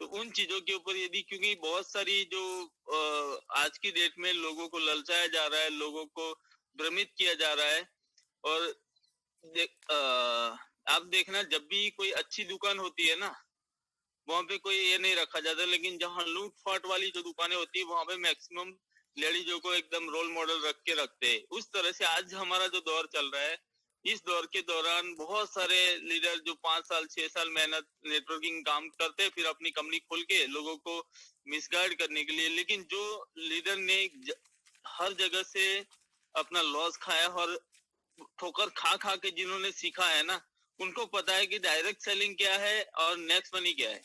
तो उन चीजों के ऊपर यदि, क्योंकि बहुत सारी जो आज की डेट में लोगों को ललचाया जा रहा है, लोगों को भ्रमित किया जा रहा है। और आप देखना, जब भी कोई अच्छी दुकान होती है ना, वहां पे कोई ये नहीं रखा जाता, लेकिन जहाँ लूट फाट वाली जो दुकानें होती है वहां पे मैक्सिमम लेडीजों को एकदम रोल मॉडल रख के रखते हैं। उस तरह से आज हमारा जो दौर चल रहा है, इस दौर के दौरान बहुत सारे लीडर जो 5 साल 6 साल मेहनत नेटवर्किंग काम करते हैं, फिर अपनी कंपनी खोल के लोगों को मिसगाइड करने के लिए, लेकिन जो लीडर ने हर जगह से अपना लॉस खाया और ठोकर खा खा के जिन्होंने सीखा है ना, उनको पता है कि डायरेक्ट सेलिंग क्या है और नेक्स्ट मनी क्या है।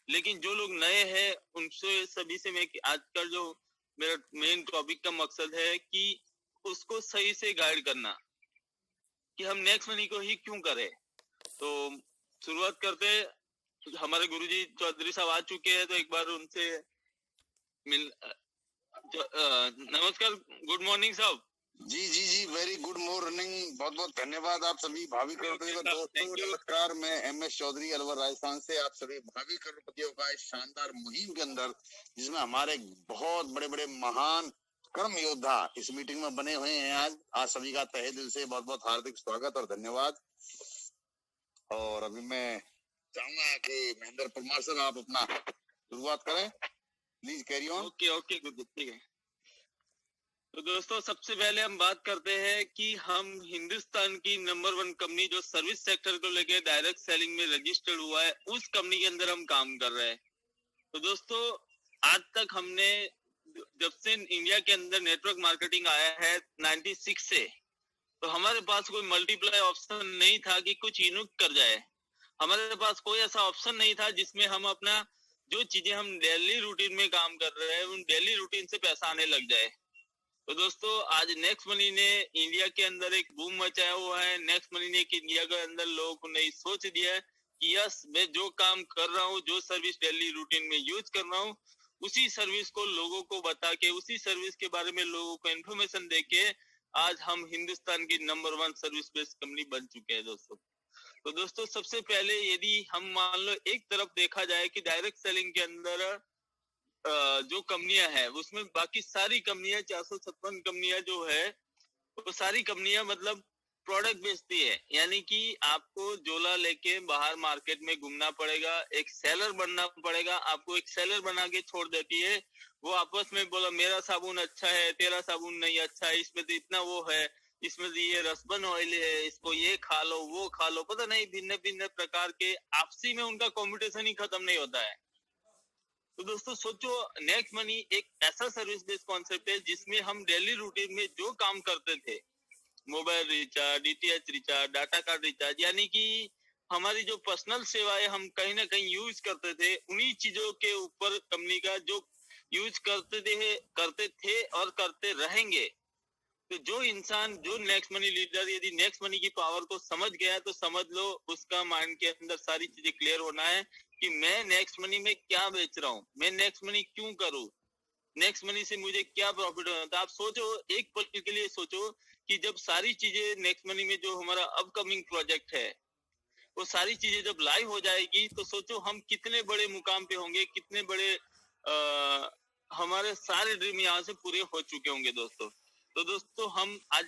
लेकिन जो लोग नए हैं, उनसे सभी से मैं आजकल जो मेरा मेन टॉपिक का मकसद है कि उसको सही से गाइड करना कि हम नेक्स्ट मनी को ही क्यों करें। तो शुरुआत करते, हमारे गुरुजी चौधरी साहब आ चुके हैं, तो एक बार उनसे मिल नमस्कार, गुड मॉर्निंग साहब। जी जी जी, वेरी गुड मॉर्निंग। बहुत बहुत धन्यवाद आप सभी भावी करोड़पतियों का। दोस्तों नमस्कार, मैं MS चौधरी अलवर राजस्थान से आप सभी भावी करोड़पतियों का इस शानदार मुहिम के अंदर, जिसमें हमारे बहुत बड़े बड़े महान कर्म योद्धा इस मीटिंग में बने हुए हैं। आज सभी का तहे दिल से बहुत बहुत हार्दिक स्वागत और धन्यवाद। और अभी मैं चाहूंगा कि महेंद्र परमार सर आप अपना शुरुआत करें, please carry on. Okay okay, ठीक है। तो दोस्तों, सबसे पहले हम बात करते हैं कि हम हिंदुस्तान की नंबर 1 कंपनी जो सर्विस सेक्टर को लेके डायरेक्ट सेलिंग में रजिस्टर्ड हुआ है, उस कंपनी के अंदर हम काम कर रहे हैं। तो दोस्तों, आज तक हमने, जब से इंडिया के अंदर नेटवर्क मार्केटिंग आया है 96 से, तो हमारे पास कोई मल्टीप्लाई ऑप्शन नहीं था कि कुछ यूनिक कर जाए। हमारे पास कोई ऐसा ऑप्शन नहीं था जिसमें हम अपना जो चीजें हम डेली रूटीन में काम कर रहे हैं, उन डेली रूटीन से पैसा आने लग जाए। तो दोस्तों, आज नेक्स्ट मनी ने इंडिया के अंदर एक बूम मचाया हुआ है। नेक्स्ट मनी ने इंडिया के अंदर लोगों को नई सोच दिया है कि यस, मैं जो काम कर रहा हूँ, जो सर्विस डेली रूटीन में यूज कर रहा हूँ, उसी सर्विस को लोगों को बता के, उसी सर्विस के बारे में लोगों को इन्फॉर्मेशन दे के आज हम हिंदुस्तान की नंबर 1 सर्विस बेस्ड कंपनी बन चुके हैं दोस्तों। तो दोस्तों, सबसे पहले यदि हम मान लो एक तरफ देखा जाए कि डायरेक्ट सेलिंग के अंदर जो कंपनियां हैं, उसमें बाकी सारी कंपनियां 456 कंपनियां जो है, वो सारी कंपनियां मतलब प्रोडक्ट बेचती है। यानी कि आपको झोला लेके बाहर मार्केट में घूमना पड़ेगा, एक सेलर बनना पड़ेगा, आपको एक सेलर बना के छोड़ देती है। वो आपस में बोला मेरा साबुन अच्छा है, तेरा साबुन नहीं अच्छा है, इसमें तो इतना वो है, इसमें तो ये रसबन ऑयल है, इसको ये खा लो वो खा लो, पता नहीं भिन्न भिन्न प्रकार के आपसी में उनका कॉम्पिटिशन ही खत्म नहीं होता है। तो दोस्तों सोचो, नेक्स्ट मनी एक ऐसा सर्विस बेस्ड कॉन्सेप्ट है जिसमें हम डेली रूटीन में जो काम करते थे, mobile recharge, DTH recharge, data card recharge, यानी कि हमारी जो पर्सनल सेवाएं हम कहीं ना कहीं यूज करते थे, उन्हीं चीजों के ऊपर कंपनी का जो यूज करते थे और करते रहेंगे। तो जो इंसान, जो नेक्स्ट मनी लीडर यदि नेक्स्ट मनी की पावर को समझ गया, तो समझ लो उसका माइंड के अंदर सारी चीजें क्लियर होना है कि मैं नेक्स्ट मनी में क्या बेच रहा हूँ, मैं नेक्स्ट मनी क्यों करूँ, नेक्स्ट मनी से मुझे क्या प्रॉफिट होना। तो आप सोचो, एक पल के लिए सोचो कि जब सारी चीजें नेक्स्ट मनी में जो हमारा अपकमिंग प्रोजेक्ट है, वो सारी चीजें जब लाइव हो जाएगी, तो सोचो हम कितने बड़े मुकाम पे होंगे, कितने बड़े हमारे सारे ड्रीम यहाँ से पूरे हो चुके होंगे दोस्तों। तो दोस्तों, हम आज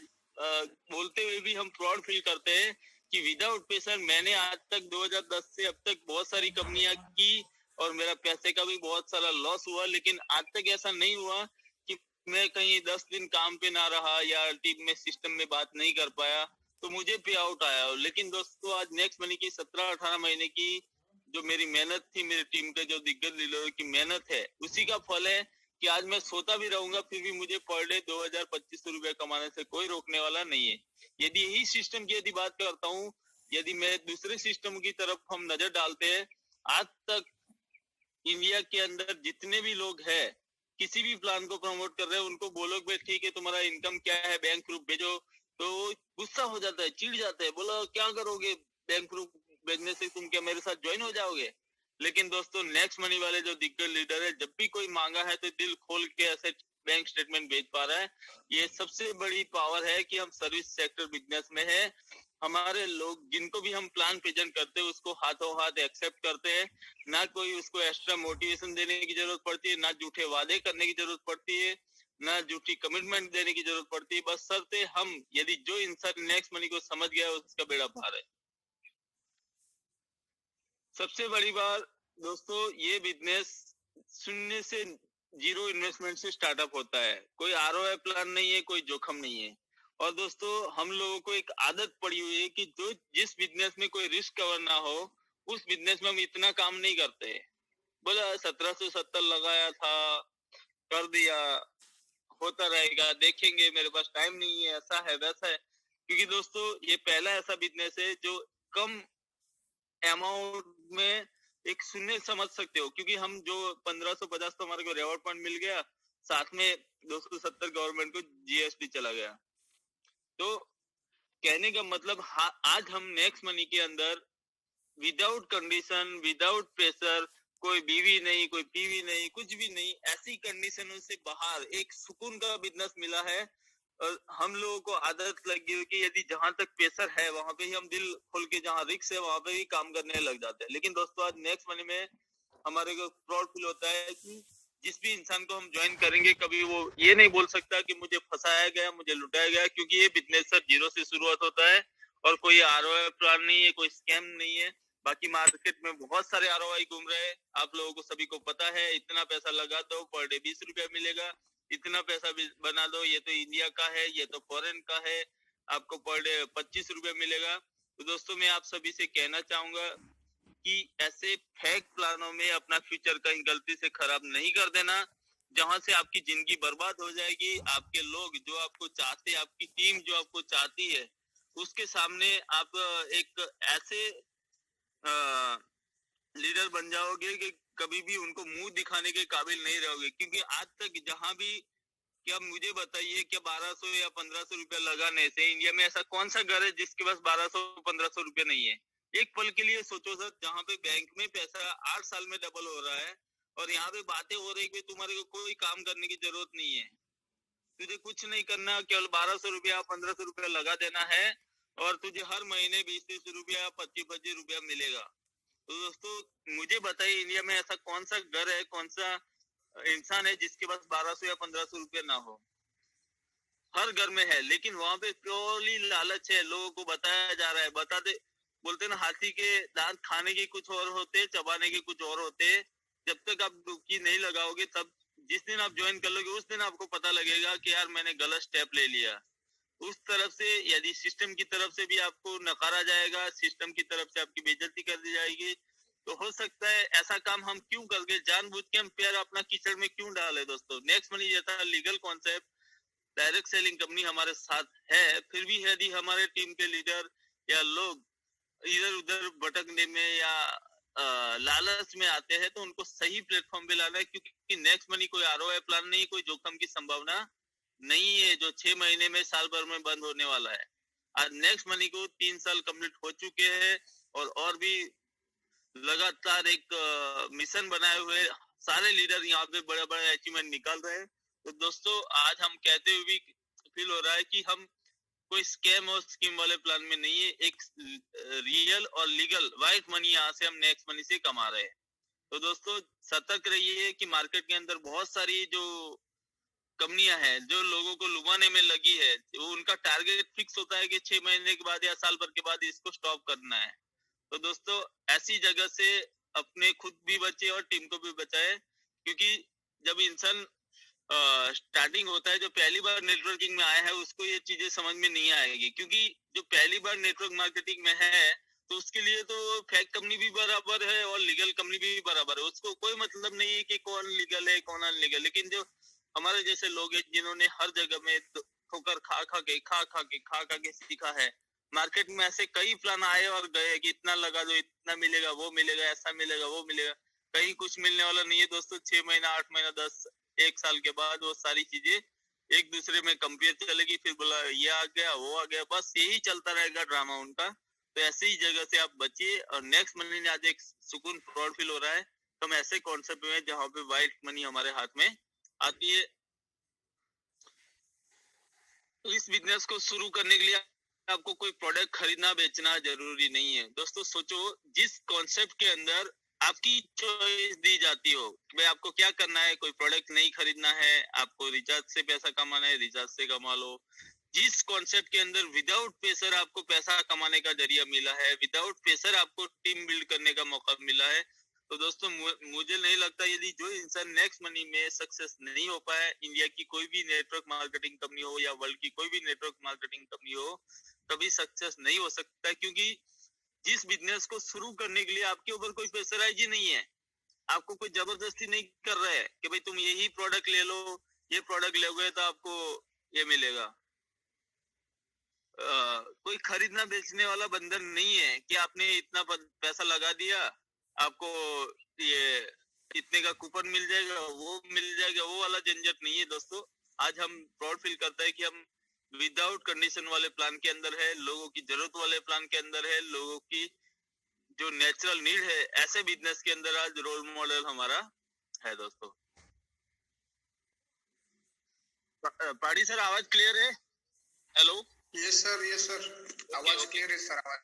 बोलते हुए भी हम प्राउड फील करते हैं कि विदाउट पेशर मैंने आज तक 2010 से अब तक बहुत सारी कंपनियां की और मेरा पैसे का भी बहुत सारा लॉस हुआ, लेकिन आज तक ऐसा नहीं हुआ कि मैं कहीं 10 दिन काम पे ना रहा या टीम में सिस्टम में बात नहीं कर पाया तो मुझे पे आउट आया। लेकिन दोस्तों, आज नेक्स्ट मनी की 17-18 महीने की जो मेरी मेहनत थी, मेरी टीम के जो दिग्गज लीडरों की मेहनत है, उसी का फल है कि आज मैं सोता भी रहूंगा फिर भी मुझे पर डे 2000-2500 रुपए कमाने से कोई रोकने वाला नहीं है। यदि यही सिस्टम की यदि बात करता हूँ, यदि मैं दूसरे सिस्टम की तरफ हम नजर डालते हैं, आज तक इंडिया के अंदर जितने भी लोग हैं, किसी भी प्लान को प्रमोट कर रहे हैं, उनको बोलो भाई ठीक है तुम्हारा इनकम क्या है, बैंक प्रूफ भेजो, तो गुस्सा हो जाता है, चिढ़ जाता है, बोलो क्या करोगे, बैंक प्रूफ भेजने से तुम क्या मेरे साथ ज्वाइन हो जाओगे। लेकिन दोस्तों, नेक्स्ट मनी वाले जो दिग्गज लीडर है, जब भी कोई मांगा है तो दिल खोल के ऐसे बैंक स्टेटमेंट भेज पा रहा है। ये सबसे बड़ी पावर है कि हम सर्विस सेक्टर बिजनेस में है। हमारे लोग जिनको भी हम प्लान प्रेजेंट करते हैं उसको हाथों हाथ एक्सेप्ट करते हैं। ना कोई उसको एक्स्ट्रा मोटिवेशन देने की जरूरत पड़ती है, ना झूठे वादे करने की जरूरत पड़ती है, ना झूठी कमिटमेंट देने की जरूरत पड़ती है। बस शर्ते हम, यदि जो इंसान नेक्स्ट मनी को समझ गया उसका बेड़ा पार है। सबसे बड़ी बात दोस्तों, ये बिजनेस शून्य से, जीरो इन्वेस्टमेंट से स्टार्टअप होता है। कोई आरओआई प्लान नहीं है, कोई जोखिम नहीं है। और दोस्तों, हम लोगों को एक आदत पड़ी हुई है कि जो जिस बिजनेस में कोई रिस्क कवर ना हो उस बिजनेस में हम इतना काम नहीं करते। बोला 1770 लगाया था, कर दिया, होता रहेगा, देखेंगे, मेरे पास टाइम नहीं है, ऐसा है वैसा है। क्योंकि दोस्तों ये पहला ऐसा बिजनेस है जो कम अमाउंट में एक शून्य समझ सकते हो। क्योंकि हम जो 1550 तो हमारे को रिवॉर्ड पॉइंट मिल गया, साथ में 270 गवर्नमेंट को जीएसटी चला गया। तो कहने का मतलब आज हम नेक्स्ट मनी के अंदर विदाउट कंडीशन, विदाउट प्रेशर, कोई बीवी नहीं, कोई पीवी नहीं, कुछ भी नहीं, ऐसी कंडीशनों से बाहर एक सुकून का बिजनेस मिला है। और हम लोगों को आदत लगी हुई कि यदि जहां तक प्रेशर है वहां पे ही हम दिल खोल के, जहां रिस्क है वहां पे ही काम करने लग जाते हैं। लेकिन दोस्तों आज नेक्स्ट मनी में हमारे को प्राउड फील होता है कि जिस भी इंसान को हम ज्वाइन करेंगे कभी वो ये नहीं बोल सकता कि मुझे फंसाया गया, मुझे लुटाया गया। क्योंकि ये बिजनेस सर जीरो से शुरुआत होता है और कोई आरओआई प्लान नहीं है, कोई स्कैम नहीं है। बाकी मार्केट में बहुत सारे आरओआई घूम रहे हैं, आप लोगों को सभी को पता है। इतना पैसा लगा दो, पर डे 20 रुपया मिलेगा, इतना पैसा बना दो, ये तो इंडिया का है, ये तो फॉरेन का है, आपको पर डे 25 रुपया मिलेगा। तो दोस्तों मैं आप सभी से कहना चाहूंगा कि ऐसे फेक प्लानों में अपना फ्यूचर कहीं गलती से खराब नहीं कर देना, जहां से आपकी जिंदगी बर्बाद हो जाएगी। आपके लोग जो आपको चाहते हैं, आपकी टीम जो आपको चाहती है, उसके सामने आप एक ऐसे लीडर बन जाओगे कि कभी भी उनको मुंह दिखाने के काबिल नहीं रहोगे। क्योंकि आज तक जहां भी, क्या मुझे बताइए, क्या 1200 या 1500 रुपया लगाने से इंडिया में ऐसा कौन सा घर है जिसके पास 1200-1500 रुपया नहीं है? एक पल के लिए सोचो सर, जहाँ पे बैंक में पैसा 8 साल में डबल हो रहा है और यहाँ पे बातें हो रही कि तुम्हारे को कोई काम करने की जरूरत नहीं है, तुझे कुछ नहीं करना, केवल 1200 रुपया 1500 रुपया लगा देना है और तुझे हर महीने 20-30 रुपया 25-25 रुपया मिलेगा। तो दोस्तों मुझे बताइए, इंडिया में ऐसा कौन सा घर है, कौन सा इंसान है जिसके पास 1200 या 1500 रुपया ना हो? हर घर में है। लेकिन वहां पे प्योरली लालच है, लोगों को बताया जा रहा है, बताते, बोलते ना हाथी के दांत खाने के कुछ और होते, चबाने के कुछ और होते। जब तक आप डुबकी नहीं लगाओगे, तब जिस दिन आप ज्वाइन कर लोगे उस दिन आपको पता लगेगा कि यार मैंने गलत स्टेप ले लिया। उस तरफ से यदि सिस्टम की तरफ से भी आपको नकारा जाएगा, सिस्टम की तरफ से आपकी बेइज्जती कर दी जाएगी, तो हो सकता है ऐसा काम हम क्यों करके, जानबूझ के हम पैर अपना कीचड़ में क्यों डाले। दोस्तों नेक्स्ट मनी जैसा legal concept, direct selling company हमारे साथ है, फिर भी यदि हमारे टीम के लीडर या लोग इधर उधर भटकने में या लालच में आते हैं, तो उनको सही प्लेटफॉर्म पे लाना है। क्योंकि नेक्स्ट मनी कोई आरओआई प्लान नहीं, कोई जोखिम की संभावना नहीं है जो 6 महीने में, साल भर में बंद होने वाला है। आज नेक्स्ट मनी को 3 साल कंप्लीट हो चुके हैं और भी लगातार एक मिशन बनाए हुए सारे लीडर यहाँ पे बड़े बड़े अचीवमेंट निकाल रहे हैं। तो दोस्तों आज हम कहते हुए भी फील हो रहा है कि हम कोई स्कैम और स्कीम वाले प्लान में नहीं है, एक रियल और लीगल व्हाइट मनी यहाँ से हम नेक्स्ट मनी से कमा रहे हैं। तो दोस्तों सतर्क रहिए कि मार्केट के अंदर बहुत सारी जो कंपनियां हैं जो लोगों को लुभाने में लगी है, वो उनका टारगेट फिक्स होता है कि 6 महीने के बाद या साल भर के बाद इसको स्टॉप करना है। तो दोस्तों ऐसी जगह से अपने खुद भी बचे और टीम को भी बचाए। क्योंकि जब इंसान स्टार्टिंग होता है, जो पहली बार नेटवर्किंग में आया है उसको ये चीजें समझ में नहीं आएगी। क्योंकि जो पहली बार नेटवर्क मार्केटिंग में है तो उसके लिए तो फेक कंपनी भी बराबर है और लीगल कंपनी भी बराबर है, उसको कोई मतलब नहीं है कि कौन लीगल है कौन अनलीगल। लेकिन जो हमारे जैसे लोग हैं जिन्होंने हर जगह में ठोकर खा खा के सीखा है, मार्केट में ऐसे कई प्लान आए और गए कि इतना लगा दो, इतना मिलेगा, वो मिलेगा, ऐसा मिलेगा, वो मिलेगा, कहीं कुछ मिलने वाला नहीं है दोस्तों। 6 महीना, 8 महीना, 10, 1 साल के बाद वो सारी चीजें एक दूसरे में कंपेयर चलेगी, फिर बोला ये आ गया, वो आ गया, बस यही चलता रहेगा ड्रामा उनका। तो ऐसी ही जगह से आप बचिए। और नेक्स्ट मनी ने आज एक सुकून प्राउड फील हो रहा है, तो हम ऐसे कॉन्सेप्ट में जहाँ पे व्हाइट मनी हमारे हाथ में आती है। तो इस बिजनेस को शुरू करने के लिए आपको कोई प्रोडक्ट खरीदना बेचना जरूरी नहीं है। दोस्तों सोचो, जिस कॉन्सेप्ट के अंदर आपकी चॉइस दी जाती हो, भाई आपको क्या करना है, कोई प्रोडक्ट नहीं खरीदना है, आपको रिचार्ज से पैसा कमाना है, रिचार्ज से कमा लो। जिस कॉन्सेप्ट के अंदर विदाउट प्रेशर आपको पैसा कमाने का जरिया मिला है, विदाउट प्रेशर आपको टीम बिल्ड करने का मौका मिला है, तो दोस्तों मुझे नहीं लगता, यदि जो इंसान नेक्स्ट मनी में सक्सेस नहीं हो पाया, इंडिया की कोई भी नेटवर्क मार्केटिंग कंपनी हो या वर्ल्ड की कोई भी नेटवर्क मार्केटिंग कंपनी हो, कभी सक्सेस नहीं हो सकता। क्योंकि जिस बिजनेस को शुरू करने के लिए आपके ऊपर कोई प्रेशराइज ही नहीं है, आपको कोई जबरदस्ती नहीं कर रहा है कि भाई तुम यही प्रोडक्ट ले लो, ये प्रोडक्ट लोगे तो आपको ये मिलेगा। कोई खरीदना बेचने वाला बंधन नहीं है कि आपने इतना पैसा लगा दिया, आपको ये इतने का कूपन मिल जाएगा, वो मिल जाएगा, वो वाला झंझट नहीं है दोस्तों। आज हम प्राउड फील करते हैं कि हम विदाउट कंडीशन वाले प्लान के अंदर है, लोगों की जरूरत वाले प्लान के अंदर है, लोगों की जो नेचुरल नीड है, ऐसे बिजनेस के अंदर आज रोल मॉडल हमारा है दोस्तों। पाड़ी सर, आवाज क्लियर है? हेलो। यस सर, आवाज क्लियर है सर, आवाज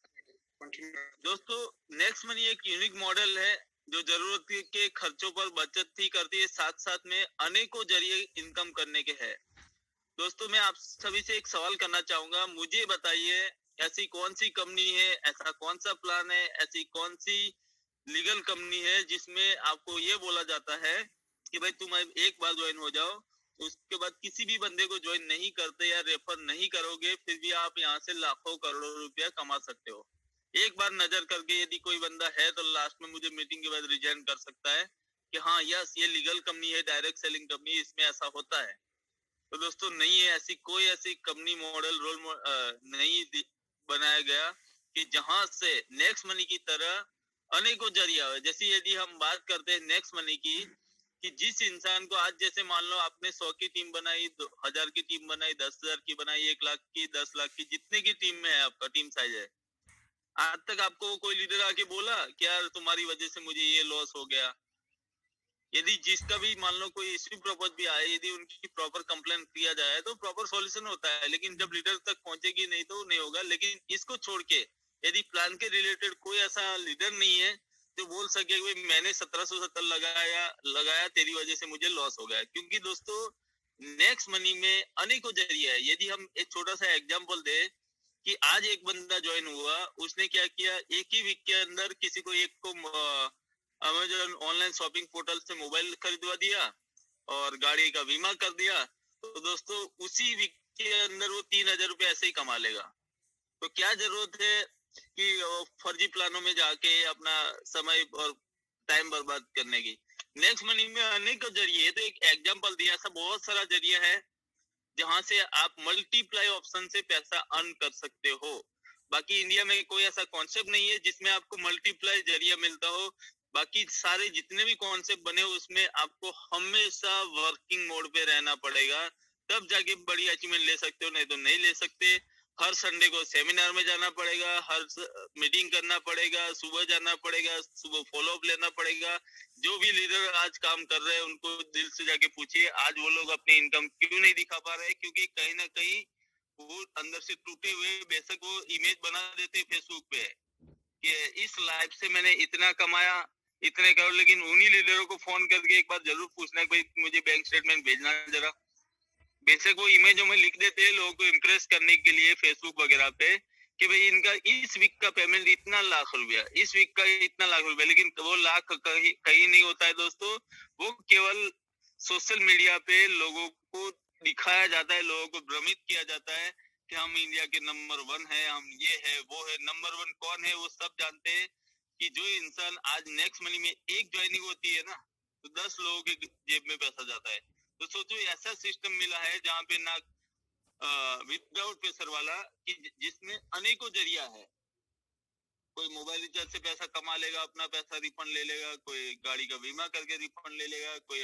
कंटिन्यू। दोस्तों, नेक्स्ट मनी एक यूनिक मॉडल है जो जरूरत के खर्चों पर बचत ही करती है, साथ साथ में अनेकों जरिए इनकम करने के हैं। दोस्तों, मैं आप सभी से एक सवाल करना चाहूंगा, मुझे बताइए ऐसी कौन सी कंपनी है, ऐसा कौन सा प्लान है, ऐसी कौन सी लीगल कंपनी है जिसमें आपको ये बोला जाता है कि भाई तुम एक बार ज्वाइन हो जाओ, उसके बाद किसी भी बंदे को ज्वाइन नहीं करते या रेफर नहीं करोगे, फिर भी आप यहाँ से लाखों करोड़ों रुपया कमा सकते हो। एक बार नजर करके यदि कोई बंदा है तो लास्ट में मुझे मीटिंग के बाद रिजाइन कर सकता है कि हाँ यस, ये लीगल कंपनी है, डायरेक्ट सेलिंग कंपनी, इसमें ऐसा होता है। तो दोस्तों नहीं है ऐसी कोई ऐसी कंपनी मॉडल नहीं बनाया गया कि जहां से नेक्स्ट मनी की तरह अनेकों जरिया है। जैसे यदि हम बात करते हैं नेक्स्ट मनी की, कि जिस इंसान को आज जैसे मान लो आपने 100 की टीम बनाई, 1000 की टीम बनाई, 10,000 की बनाई, 1 लाख की, 10 लाख की, जितने की टीम में है आपका टीम साइज है, आज तक आपको कोई लीडर आके बोला कि यार तुम्हारी वजह से मुझे ये लॉस हो गया? यदि जिसका भी मान लो कोई इश्यू प्रपोज भी आए, यदि उनकी प्रॉपर कंप्लेन किया जाए तो प्रॉपर सॉल्यूशन होता है, लेकिन जब लीडर तक पहुंचेगी नहीं तो नहीं होगा। लेकिन इसको छोड़ के यदि प्लान के रिलेटेड कोई ऐसा लीडर नहीं है जो बोल सके कि मैंने 1770 लगाया तेरी वजह से मुझे लॉस हो गया। क्योंकि दोस्तों नेक्स्ट मनी में अनेकों जरिए है। यदि हम एक छोटा सा एग्जांपल दे कि आज एक बंदा ज्वाइन हुआ, उसने क्या किया, एक ही वीक के अंदर किसी को एक को अमेजोन ऑनलाइन शॉपिंग पोर्टल से मोबाइल खरीदवा दिया और गाड़ी का बीमा कर दिया, तो दोस्तों उसी वीक के अंदर वो 3,000 रुपए ऐसे ही कमा लेगा। तो क्या जरूरत है कि फर्जी प्लानों में जाके अपना समय और टाइम बर्बाद करने की। नेक्स्ट मनी में अनेक जरिए, तो एक एग्जांपल दिया, ऐसा बहुत सारा जरिया है जहां से आप मल्टीप्लाई ऑप्शन से पैसा अर्न कर सकते हो। बाकी इंडिया में कोई ऐसा कॉन्सेप्ट नहीं है जिसमें आपको मल्टीप्लाई जरिया मिलता हो। बाकी सारे जितने भी कॉन्सेप्ट बने उसमें आपको हमेशा वर्किंग मोड पे रहना पड़ेगा, तब जाके बड़ी अचीवमेंट ले सकते हो, नहीं तो नहीं ले सकते। हर संडे को सेमिनार में जाना पड़ेगा, हर मीटिंग करना पड़ेगा, सुबह जाना पड़ेगा, सुबह फॉलो अप लेना पड़ेगा। जो भी लीडर आज काम कर रहे हैं उनको दिल से जाके पूछिए आज वो लोग अपनी इनकम क्यों नहीं दिखा पा रहे, क्योंकि कहीं ना कहीं वो अंदर से टूटे हुए, बेशक वो इमेज बना देते फेसबुक पे कि इस लाइफ से मैंने इतना कमाया, इतने करोड़, लेकिन उन्हीं लीडरों को फोन करके एक बार जरूर पूछना कि भाई मुझे बैंक स्टेटमेंट भेजना जरा। बेशक वो इमेजों में लिख देते हैं लोगों को इम्प्रेस करने के लिए फेसबुक वगैरह पे कि भाई इनका इस वीक का पेमेंट इतना लाख रुपया, इस वीक का इतना लाख रुपया, लेकिन वो लाख कहीं नहीं होता है दोस्तों। वो केवल सोशल मीडिया पे लोगों को दिखाया जाता है, लोगों को भ्रमित किया जाता है कि हम इंडिया के नंबर 1 है, हम ये है वो है। नंबर 1 कौन है वो सब जानते हैं कि जो इंसान आज नेक्स्ट मनी में एक ज्वाइनिंग होती है ना, तो 10 लोगों के जेब में पैसा जाता है। तो सोचो ऐसा सिस्टम मिला है जहाँ पे ना विदाउट प्रेशर वाला, कि जिसमें अनेकों जरिया है। कोई मोबाइल रिचार्ज से पैसा कमा लेगा, अपना पैसा रिफंड ले लेगा, कोई गाड़ी का बीमा करके रिफंड ले लेगा, कोई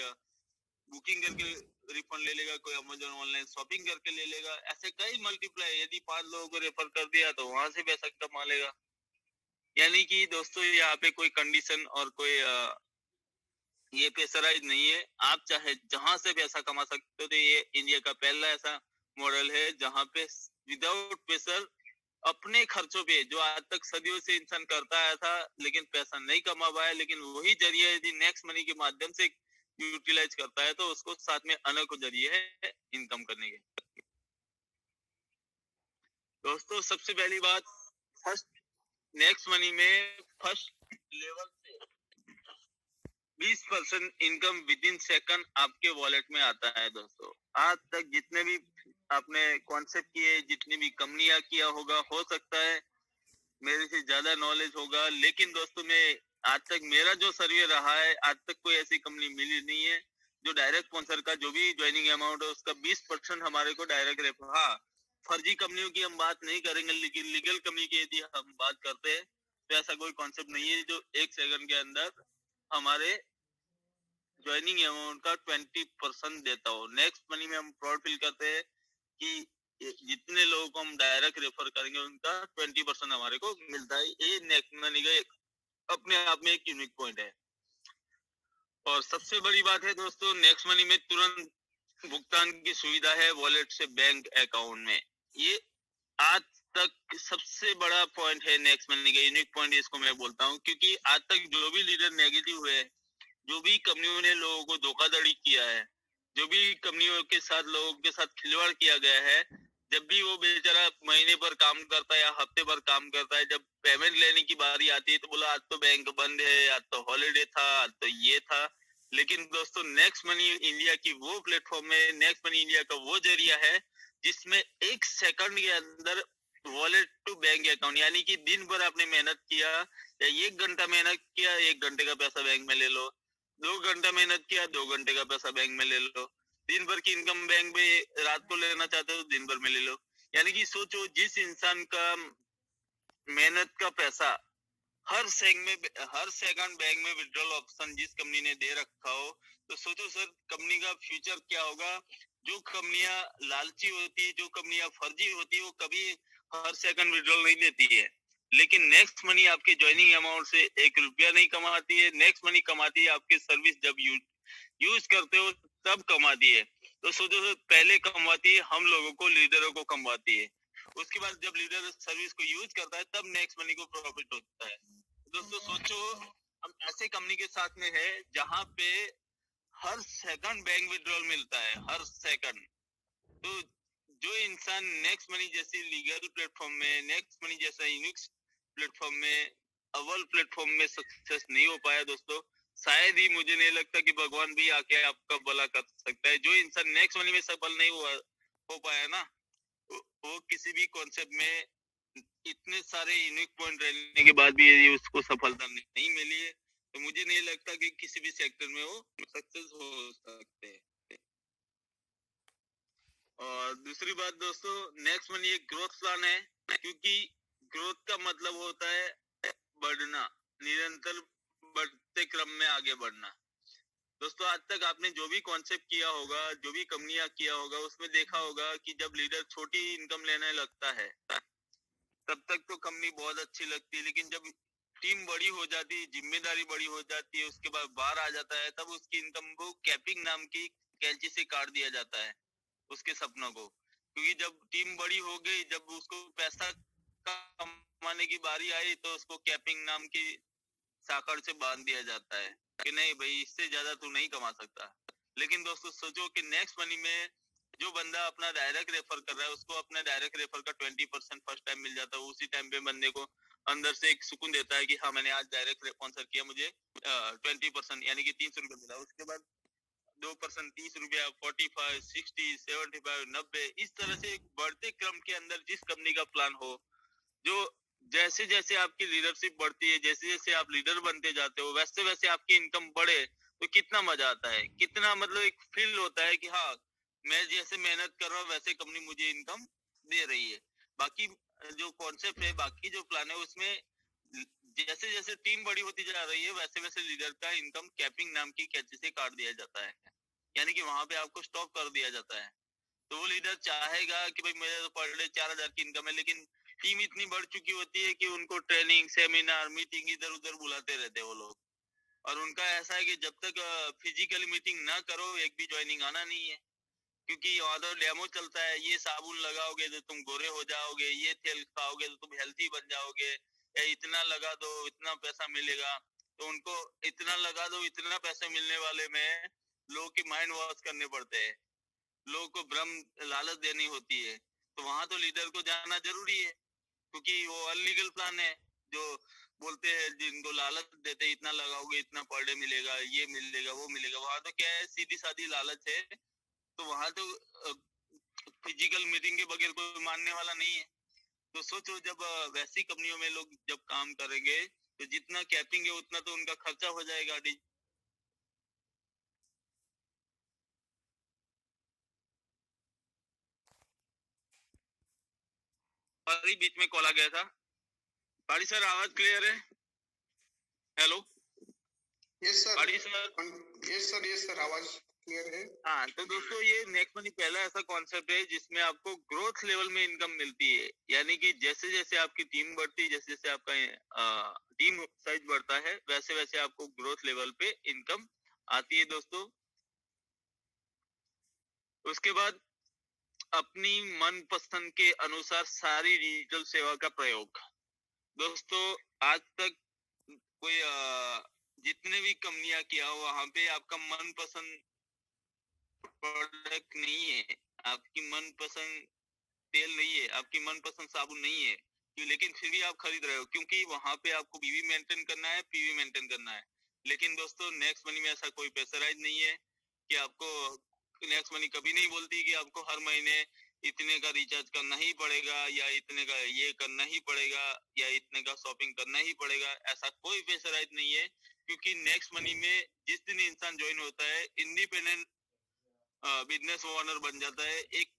बुकिंग करके रिफंड ले लेगा, कोई अमेजोन ऑनलाइन शॉपिंग करके ले लेगा। ऐसे कई मल्टीप्लाई, यदि 5 लोगों को रेफर कर दिया तो वहां से पैसा कमा लेगा। यानी कि दोस्तों यहाँ पे कोई कंडीशन और कोई ये प्रेशराइज नहीं है, आप चाहे जहां से पैसा कमा सकते हो। तो ये इंडिया का पहला ऐसा मॉडल है जहां पे विदाउट प्रेशर अपने खर्चों पे, जो आज तक सदियों से इंसान करता आया था लेकिन पैसा नहीं कमा पाया, लेकिन वही जरिया यदि नेक्स्ट मनी के माध्यम से यूटिलाइज करता है तो उसको साथ में अनेक जरिए है इनकम करने के। दोस्तों सबसे पहली बात, फर्स्ट नेक्स्ट मनी में फर्स्ट लेवल से 20% इनकम विद इन सेकंड आपके वॉलेट में आता है। दोस्तों आज तक जितने भी आपने कॉन्सेप्ट किए, जितनी भी कंपनियां किया होगा, हो सकता है मेरे से ज्यादा नॉलेज होगा, लेकिन दोस्तों मैं आज तक मेरा जो सर्वे रहा है, आज तक कोई ऐसी कंपनी मिली नहीं है जो डायरेक्ट स्पॉन्सर का जो भी ज्वाइनिंग अमाउंट है उसका 20% हमारे को डायरेक्ट रेफर। हाँ, फर्जी कंपनियों की हम बात नहीं करेंगे, लेकिन लीगल कंपनी की यदि हम बात करते हैं तो ऐसा कोई कॉन्सेप्ट नहीं है जो 1 सेकंड के अंदर हमारे ज्वाइनिंग अमाउंट का 20% देता हो। नेक्स्ट मनी में हम प्राउड फील करते हैं कि जितने लोगों को हम डायरेक्ट रेफर करेंगे उनका 20% हमारे को मिलता है। ये नेक्स्ट मनी का अपने आप में एक यूनिक पॉइंट है। और सबसे बड़ी बात है दोस्तों, नेक्स्ट मनी में तुरंत भुगतान की सुविधा है वॉलेट से बैंक अकाउंट में। ये आज तक सबसे बड़ा पॉइंट है नेक्स्ट मनी का, यूनिक पॉइंट इसको मैं बोलता हूँ, क्योंकि आज तक जो भी लीडर नेगेटिव हुए, जो भी कंपनियों ने लोगों को धोखाधड़ी किया है, जो भी कंपनियों के साथ लोगों के साथ खिलवाड़ किया गया है, जब भी वो बेचारा महीने पर काम करता है या हफ्ते भर काम करता है, जब पेमेंट लेने की बारी आती है तो बोला आज तो बैंक बंद है, आज तो हॉलीडे था, आज तो ये था। लेकिन दोस्तों नेक्स्ट मनी इंडिया की वो प्लेटफॉर्म है, नेक्स्ट मनी इंडिया का वो जरिया है जिसमें 1 सेकंड के अंदर वॉलेट टू बैंक अकाउंट, यानी कि दिन भर आपने मेहनत किया या 1 घंटा मेहनत किया, 1 घंटे का पैसा बैंक में ले लो, 2 घंटा मेहनत किया, 2 घंटे का पैसा बैंक में ले लो, दिन भर की इनकम बैंक में रात को लेना चाहते हो दिन भर में ले लो। यानी कि सोचो जिस इंसान का मेहनत का पैसा हर सेकंड बैंक में विड्रॉल ऑप्शन जिस कंपनी ने दे रखा हो, तो सोचो सर कंपनी का फ्यूचर क्या होगा। जो कंपनियां लालची होती है, जो कंपनियां फर्जी होती है, वो कभी हर सेकंड विड्रॉल नहीं देती है, लेकिन नेक्स्ट मनी आपके ज्वाइनिंग अमाउंट से 1 रुपया नहीं कमाती है। नेक्स्ट मनी कमाती है आपके सर्विस जब यूज करते हो तब कमाती है। तो सोचो सर पहले कमाती है हम लोगों को, लीडरों को कमाती है, उसके बाद जब लीडर सर्विस को यूज करता है तब नेक्स्ट मनी को प्रॉफिट होता है। दोस्तों सोचो हम ऐसे कंपनी के साथ में है जहां पे हर सेकंड बैंक विड्रॉल मिलता है, हर सेकंड। तो जो इंसान नेक्स्ट मनी जैसी लीगल प्लेटफॉर्म में, नेक्स्ट मनी जैसा यूनिक प्लेटफॉर्म में, अव्वल प्लेटफॉर्म में सक्सेस नहीं हो पाया दोस्तों, शायद ही मुझे नहीं लगता कि भगवान भी आके आपका भला कर सकता है। जो इंसान नेक्स्ट मनी में सफल नहीं हो पाया ना, वो किसी भी कॉन्सेप्ट में इतने सारे यूनिक पॉइंट रहने के बाद भी यदि उसको सफलता नहीं मिली है, तो मुझे नहीं लगता कि किसी भी सेक्टर में वो सक्सेस हो सकते हैं। और दूसरी बात दोस्तों, नेक्स्ट मनी एक ग्रोथ प्लान है, क्योंकि ग्रोथ का मतलब होता है बढ़ना, निरंतर बढ़ते क्रम में आगे बढ़ना। दोस्तों आज तक आपने जो भी कॉन्सेप्ट किया होगा, जो भी कंपनियां किया होगा, उसमें देखा होगा कि जब लीडर छोटी इनकम लेने लगता है तब तक तो कंपनी बहुत अच्छी लगती है, लेकिन जब टीम बड़ी हो जाती है, जिम्मेदारी बड़ी हो जाती है, उसके बाद बाहर आ जाता है, तब उसकी इनकम को कैपिंग नाम की कैंची से काट दिया जाता है, उसके सपनों को। क्योंकि जब टीम बड़ी हो गई, जब उसको पैसा कमाने की बारी आई, तो उसको कैपिंग नाम की साकड़ से बांध दिया जाता है कि नहीं भाई इससे ज्यादा तू नहीं कमा सकता। लेकिन दोस्तों सोचो कि नेक्स्ट मनी में जो बंदा अपना डायरेक्ट रेफर कर रहा है, उसको अपना डायरेक्ट रेफर का 20% फर्स्ट टाइम मिल जाता है। उसी टाइम पे बंदे को अंदर से एक सुकून देता है कि हाँ मैंने आज डायरेक्ट स्पॉन्सर किया, मुझे 20% यानी कि 300 रुपया मिला। उसके बाद 2% 30 रुपया, 45, 60, 75, 90, इस तरह से बढ़ते क्रम के अंदर जिस कंपनी का प्लान हो, जो जैसे जैसे आपकी लीडरशिप बढ़ती है, जैसे जैसे आप लीडर बनते जाते हो, वैसे वैसे आपकी इनकम बढ़े, तो कितना मजा आता है, कितना मतलब एक फील होता है कि हाँ मैं जैसे मेहनत कर रहा हूँ वैसे कंपनी मुझे इनकम दे रही है। बाकी जो कॉन्सेप्ट है, बाकी जो प्लान है, उसमें जैसे जैसे टीम बड़ी होती जा रही है वैसे वैसे लीडर का इनकम कैपिंग नाम की कैंची से काट दिया जाता है, यानी कि वहां पे आपको स्टॉप कर दिया जाता है। तो वो लीडर चाहेगा कि भाई मेरे तो पर डे 4,000 की इनकम है, लेकिन टीम इतनी बढ़ चुकी होती है कि उनको ट्रेनिंग, सेमिनार, मीटिंग इधर उधर बुलाते रहते हैं वो लोग। और उनका ऐसा है कि जब तक फिजिकली मीटिंग ना करो एक भी ज्वाइनिंग आना नहीं है। क्योंकि वहां तो डेमो चलता है, ये साबुन लगाओगे तो तुम गोरे हो जाओगे, ये तेल खाओगे तो तुम हेल्थी बन जाओगे, या इतना लगा दो इतना पैसा मिलेगा। तो उनको इतना लगा दो इतना पैसा मिलने वाले में लोगों की माइंड वॉश करने पड़ते हैं, लोगों को भ्रम लालच देनी होती है। तो वहां तो लीडर को जाना जरूरी है, क्योंकि वो अनलीगल प्लान है जो बोलते हैं, जिनको लालच देते इतना लगाओगे इतना पर डे मिलेगा, ये मिलेगा वो मिलेगा। वहां तो क्या है, सीधी सादी लालच है। तो वहां तो फिजिकल मीटिंग के बगैर कोई मानने वाला नहीं है। तो सोचो जब वैसी कंपनियों में लोग जब काम करेंगे तो जितना कैपिंग है उतना तो उनका खर्चा हो जाएगा। बीच में कॉल आ गया था। पाड़ी सर आवाज क्लियर है? हेलो यस सर, पाड़ी सर। यस सर, आवाज क्लियर है। हाँ, तो दोस्तों ये नेक्स्ट मनी पहला ऐसा कॉन्सेप्ट है जिसमें आपको ग्रोथ लेवल में इनकम मिलती है। यानी कि जैसे जैसे आपकी टीम बढ़ती है, जैसे जैसे आपका टीम साइज बढ़ता है, वैसे वैसे आपको ग्रोथ लेवल पे इनकम आती है दोस्तों। उसके बाद अपनी मन पसंद के अनुसार सारी डिजिटल सेवा का प्रयोग। दोस्तों आज तक कोई जितने भी कंपनियां किया वहां पे आपका मन पसंद प्रोडक्ट नहीं है, आपकी मनपसंद तेल नहीं है, आपकी मनपसंद साबुन नहीं है, लेकिन फिर भी आप खरीद रहे हो, क्योंकि वहां पे आपको बीवी मेंटेन करना है, पीवी मेंटेन करना है। लेकिन दोस्तों नेक्स्ट मनी में ऐसा कोई प्रेशराइज नहीं है कि आपको, नेक्स्ट मनी कभी नहीं बोलती कि आपको हर महीने इतने का रिचार्ज करना ही पड़ेगा, या इतने का ये करना ही पड़ेगा, या इतने का शॉपिंग करना ही पड़ेगा। ऐसा कोई प्रेशराइज नहीं है, क्योंकि नेक्स्ट मनी में जिस दिन इंसान ज्वाइन होता है इंडिपेंडेंट बिजनेस ओनर बन जाता है। एक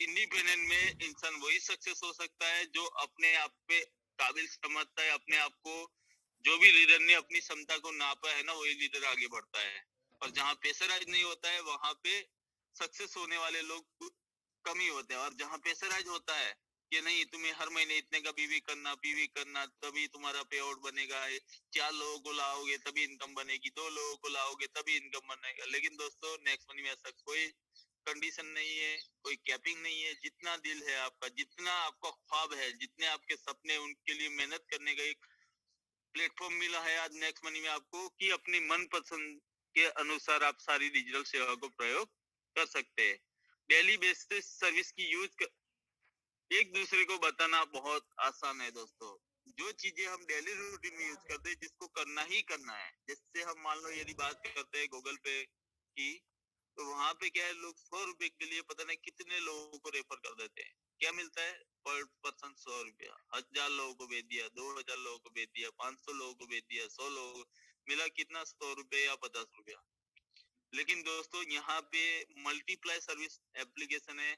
इंडिपेंडेंट में इंसान वही सक्सेस हो सकता है जो अपने आप पे काबिल समझता है अपने आप को। जो भी लीडर ने अपनी क्षमता को नापा है ना, वही लीडर आगे बढ़ता है। और जहाँ प्रेशराइज नहीं होता है वहां पे सक्सेस होने वाले लोग कम ही होते हैं। और जहाँ प्रेशराइज होता है कि नहीं तुम्हें हर महीने इतने का पीवी करना तभी तुम्हारा पे आउट बनेगा, 4 लोगों को लाओगे तभी इनकम बनेगी, 2 लोगों को लाओगे तभी इनकम बनेगा। लेकिन दोस्तों नेक्स्ट मनी में ऐसा कोई कंडीशन नहीं है, कोई कैपिंग नहीं है। जितना दिल है आपका, जितना आपका ख्वाब है, जितने आपके सपने, उनके लिए मेहनत करने का एक प्लेटफॉर्म मिला है आज नेक्स्ट मनी में आपको, कि अपनी मन पसंद के अनुसार आप सारी डिजिटल सेवा को प्रयोग कर सकते हैं। डेली बेसिस सर्विस की यूज एक दूसरे को बताना बहुत आसान है दोस्तों। जो चीजें हम डेली रूटीन में यूज करते हैं, जिसको करना ही करना है, जैसे हम मान लो यदि बात करते हैं गूगल पे की, तो वहां पे क्या है, लोग 100 रुपए के लिए पता नहीं कितने लोगों को रेफर कर देते हैं। क्या मिलता है पर पर्सन? 100 रुपया। 1000 लोगों को भेज दिया, 2000 लोगों को भेज दिया, 500 लोगों को भेज दिया, 100 लोगों को मिला कितना? 100 रुपए या 50 रुपया। लेकिन दोस्तों यहाँ पे मल्टीप्लाई सर्विस एप्लीकेशन है।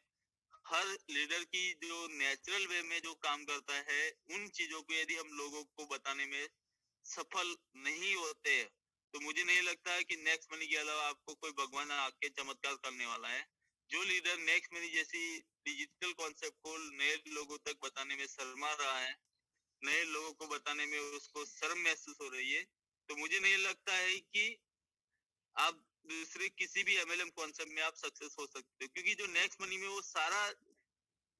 हर लीडर की जो नेचुरल वे में जो काम करता है, उन चीजों को यदि हम लोगों को बताने में सफल नहीं होते, तो मुझे नहीं लगता है कि नेक्स्ट मनी के अलावा आपको कोई भगवान आके चमत्कार करने वाला है। जो लीडर नेक्स्ट मनी जैसी डिजिटल कॉन्सेप्ट को नए लोगों तक बताने में शर्मा रहा है, नए लोगों को बताने में उसको शर्म महसूस हो रही है, तो मुझे नहीं लगता है कि आप दूसरे किसी भी एमएलएम कॉन्सेप्ट में आप सक्सेस हो सकते हो। क्योंकि जो नेक्स्ट मनी में वो सारा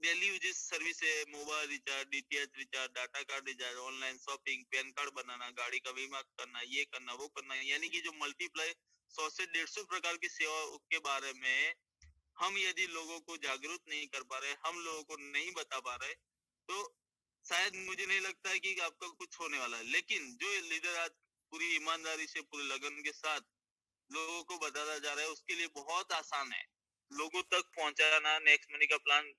डेली यूजेस सर्विस है, mobile recharge, DTH recharge, data card recharge, online shopping, PAN card बनाना, गाड़ी का बीमा करना, ये करना वो करना, यानी कि जो मल्टीप्लाई 100 से 150 प्रकार की सेवाओं के बारे में हम यदि लोगों को जागरूक नहीं कर पा रहे, हम लोगों को नहीं बता पा रहे, तो शायद मुझे नहीं लगता है कि आपका कुछ होने वाला है। लेकिन जो लीडर आज पूरी ईमानदारी से, पूरे लगन के साथ लोगों को बताता जा रहा है, उसके लिए बहुत आसान है। लोगों तक पहुंचाना, नेक्स्ट मनी का प्लान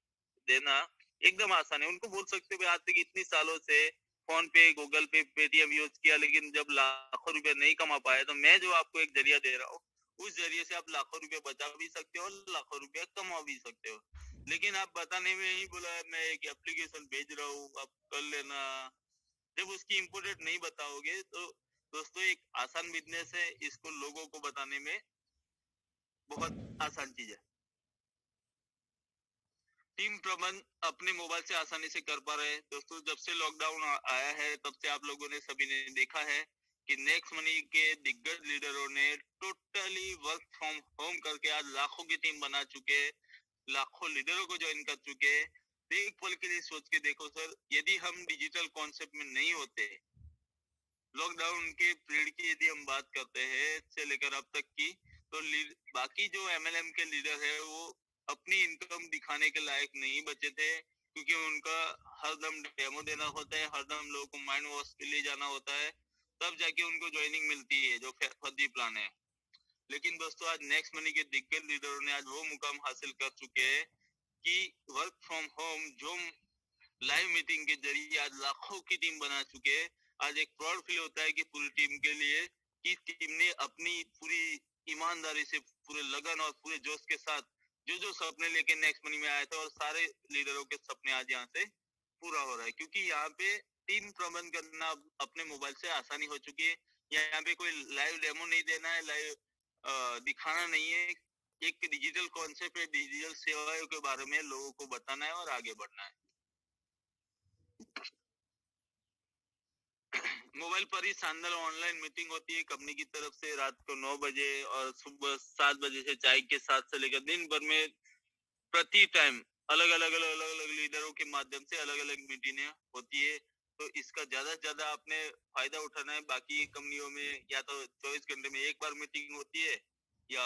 देना एकदम आसान है। उनको बोल सकते हो आज तक इतनी सालों से फोन पे, गूगल पे, पेटीएम यूज किया, लेकिन जब लाखों रुपए नहीं कमा पाए, तो मैं जो आपको एक जरिया दे रहा हूँ, उस जरिए से आप लाखों रुपए बचा भी सकते हो, लाखों रुपए कमा भी सकते हो। लेकिन आप बताने में ही बोला मैं एक एप्लीकेशन भेज रहा हूँ, आप कर लेना। जब उसकी इम्पोर्टेंट नहीं बताओगे तो दोस्तों एक आसान बिजनेस है, इसको लोगों को बताने में बहुत आसान चीज है। टीम प्रबंध अपने मोबाइल से आसानी से कर पा रहे हैं। दोस्तों जब से लॉकडाउन आया है, तब से आप लोगों ने सभी ने देखा है कि नेक्स्ट मनी के दिग्गज लीडरों ने टोटली वर्क फ्रॉम होम करके आज लाखों की टीम बना चुके हैं। लाखों लीडरों को ज्वाइन कर चुके हैं। तो एक पल के लिए सोच के देखो सर, यदि हम डिजिटल कॉन्सेप्ट में नहीं होते, लॉकडाउन के पीरियड की यदि हम बात करते हैं से लेकर अब तक की, तो बाकी जो एमएलएम के लीडर है वो अपनी इनकम दिखाने के लायक नहीं बचे थे, क्योंकि उनका हरदम डेमो देना होता है, हरदम लोगों को माइंड वॉश के लिए जाना होता है, तब जाके उनको ज्वाइनिंग मिलती है जो फर्जी प्लान है। लेकिन दोस्तों आज नेक्स्ट मनी के दिग्गज लीडरों ने आज वो मुकाम हासिल कर चुके हैं कि वर्क फ्रॉम होम जो लाइव मीटिंग के जरिए आज लाखों की टीम बना चुके हैं। आज एक प्राउड फील होता है कि पूरी टीम के लिए कि टीम ने अपनी पूरी ईमानदारी से, पूरे लगन और पूरे जोश के साथ जो जो सपने लेके नेक्स्ट मनी में आए थे, और सारे लीडरों के सपने आज यहाँ से पूरा हो रहा है, क्योंकि यहाँ पे टीम प्रबंध करना अपने मोबाइल से आसानी हो चुकी है। यहाँ पे कोई लाइव डेमो नहीं देना है, लाइव दिखाना नहीं है, एक डिजिटल कॉन्सेप्ट है, डिजिटल सेवाओं के बारे में लोगों को बताना है और आगे बढ़ना है। मोबाइल पर ही शानदार ऑनलाइन मीटिंग होती है कंपनी की तरफ से रात को 9 बजे और सुबह 7 बजे से चाय के साथ से लेकर दिन भर में प्रति टाइम अलग अलग लीडरों के माध्यम से अलग अलग मीटिंगें होती है। तो इसका ज्यादा से ज्यादा आपने फायदा उठाना है। बाकी कंपनियों में या तो 24 घंटे में एक बार मीटिंग होती है या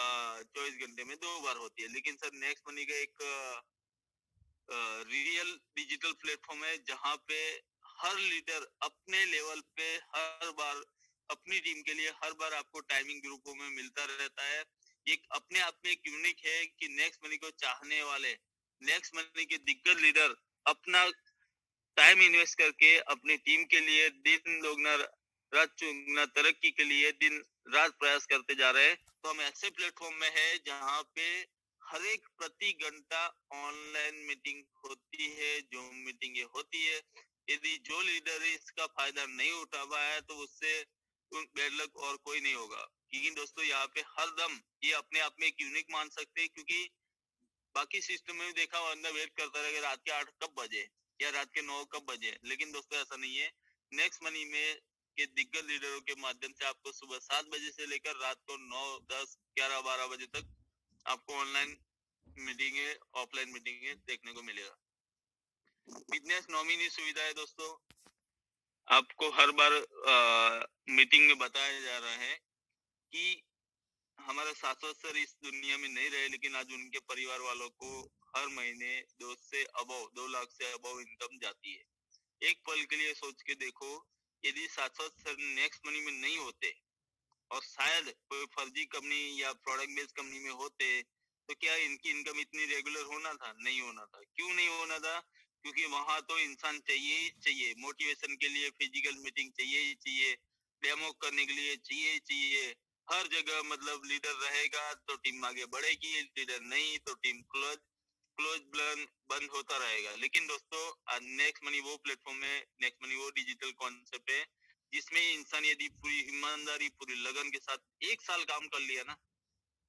24 घंटे में 2 बार होती है, लेकिन सर नेक्स्ट मनी का एक रियल डिजिटल प्लेटफॉर्म है जहाँ पे हर लीडर अपने लेवल पे हर बार अपनी टीम के लिए हर बार आपको टाइमिंग ग्रुपों में मिलता रहता है। एक अपने आप में एक यूनिक है कि नेक्स्ट मनी को चाहने वाले, नेक्स्ट मनी के दिग्गज लीडर अपना टाइम इन्वेस्ट करके अपनी टीम के लिए दिन दोगुना रात चौगुना तरक्की के लिए दिन रात प्रयास करते जा रहे हैं। तो हम ऐसे प्लेटफॉर्म में है जहाँ पे हर एक प्रति घंटा ऑनलाइन मीटिंग होती है, जूम मीटिंग होती है। यदि जो लीडर इसका फायदा नहीं उठा पाया है तो उससे बैड लक और कोई नहीं होगा। क्योंकि दोस्तों यहाँ पे हर दम ये अपने आप में एक यूनिक मान सकते हैं, क्योंकि बाकी सिस्टम में देखा बंदा वेट करता रहेगा रात के 8 कब बजे या रात के 9 कब बजे, लेकिन दोस्तों ऐसा नहीं है। नेक्स्ट मनी में के दिग्गज लीडरों के माध्यम से आपको सुबह 7 बजे से लेकर रात को 9, 10, 11, 12 बजे तक आपको ऑनलाइन मीटिंग है, ऑफलाइन मीटिंग है देखने को मिलेगा। बिजनेस नॉमिनी सुविधा है दोस्तों, आपको हर बार मीटिंग में बताया जा रहा है कि हमारे शाश्वत सर इस दुनिया में नहीं रहे, लेकिन आज उनके परिवार वालों को हर महीने 2 लाख से अबव इनकम जाती है। एक पल के लिए सोच के देखो, यदि शाश्वत सर नेक्स्ट मनी में नहीं होते और शायद कोई फर्जी कंपनी या प्रोडक्ट बेस्ड कंपनी में होते, तो क्या इनकी इनकम इतनी रेगुलर होना था? नहीं होना था। क्यों नहीं होना था? क्योंकि वहां तो इंसान चाहिए ही चाहिए, मोटिवेशन के लिए फिजिकल मीटिंग चाहिए ही चाहिए, डेमो करने के लिए चाहिए ही चाहिए। हर जगह मतलब लीडर रहेगा तो टीम आगे बढ़ेगी, लीडर नहीं तो टीम क्लोज बंद होता रहेगा। लेकिन दोस्तों आज नेक्स्ट मनी वो प्लेटफॉर्म है, नेक्स्ट मनी वो डिजिटल कॉन्सेप्ट है जिसमें इंसान यदि पूरी ईमानदारी, पूरी लगन के साथ 1 साल काम कर लिया ना,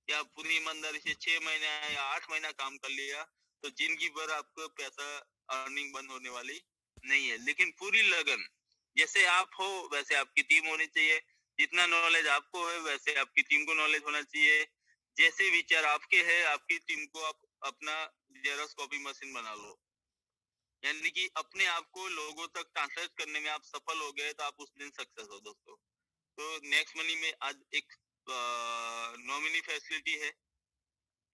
या पूरी ईमानदारी से 6 महीने या 8 महीना काम कर लिया, तो जिंदगी भर आपको पैसा अर्निंग बंद होने वाली नहीं है। लेकिन पूरी लगन, जैसे आप हो वैसे आपकी टीम होनी चाहिए, जितना नॉलेज आपको है वैसे आपकी टीम को नॉलेज होना चाहिए, जैसे विचार आपके हैं आपकी टीम को आप अपना जेरॉक्स कॉपी मशीन बना लो। यानी कि अपने आप को लोगों तक ट्रांसलेट करने में आप सफल हो गए तो आप उस दिन सक्सेस हो दोस्तों। तो नेक्स्ट मनी में आज एक नॉमिनी फैसिलिटी है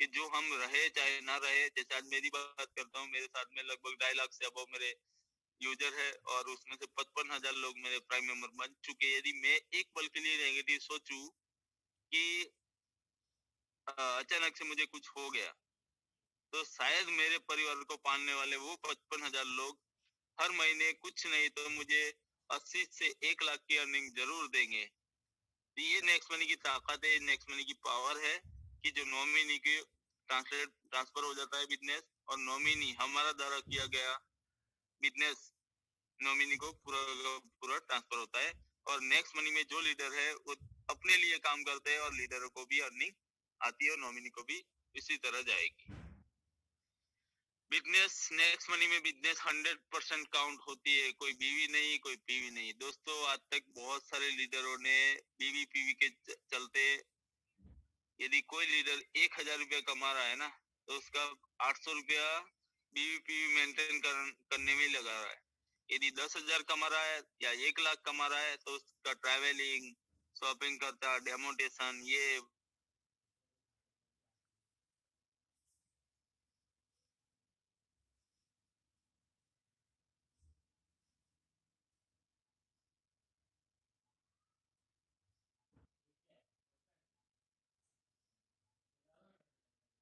कि जो हम रहे चाहे ना रहे, जैसे आज मेरी बात करता हूँ, मेरे साथ में लगभग 2.5 लाख से अबव मेरे यूजर है और उसमें से 55,000 लोग मेरे प्राइम मेंबर बन चुके। यदि मैं एक पल के लिए नेगेटिव सोचूं कि अचानक से मुझे कुछ हो गया, तो शायद मेरे परिवार को पालने वाले वो 55,000 लोग हर महीने कुछ नहीं तो मुझे 80 से 1 लाख की अर्निंग जरूर देंगे। तो ये नेक्स्ट मनी की ताकत है, नेक्स्ट मनी की पावर है कि जो नॉमिनी के ट्रांसफर हो जाता है बिजनेस, और नॉमिनी हमारा द्वारा किया गया बिजनेस नॉमिनी को पूरा ट्रांसफर होता है। और नेक्स्ट मनी में जो लीडर है वो अपने लिए काम करते हैं और लीडरों को भी अर्निंग आती है और नॉमिनी को भी इसी तरह जाएगी। बिजनेस नेक्स्ट मनी में बिजनेस 100% काउंट होती है, कोई बीवी नहीं, कोई पीवी नहीं। दोस्तों आज तक बहुत सारे लीडरों ने बीवी पीवी के चलते, यदि कोई लीडर 1,000 रुपया कमा रहा है ना, तो उसका 800 रुपया बीवीपीवी मेंटेन करने में लगा रहा है। यदि 10,000 कमा रहा है या 1 लाख कमा रहा है तो उसका ट्रैवलिंग, शॉपिंग करता, डेमोटेशन, ये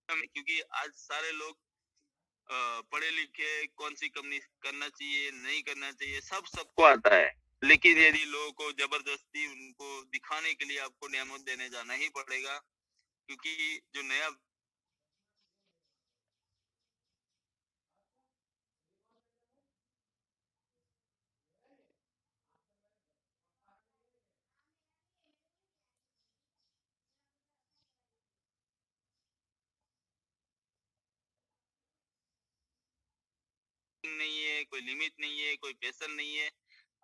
क्योंकि आज सारे लोग पढ़े लिखे, कौन सी कंपनी करना चाहिए नहीं करना चाहिए सब सबको आता है, लेकिन यदि लोगों को जबरदस्ती उनको दिखाने के लिए आपको डेमो देने जाना ही पड़ेगा, क्योंकि जो नया नहीं है, कोई लिमिट नहीं है, कोई पैशन नहीं है,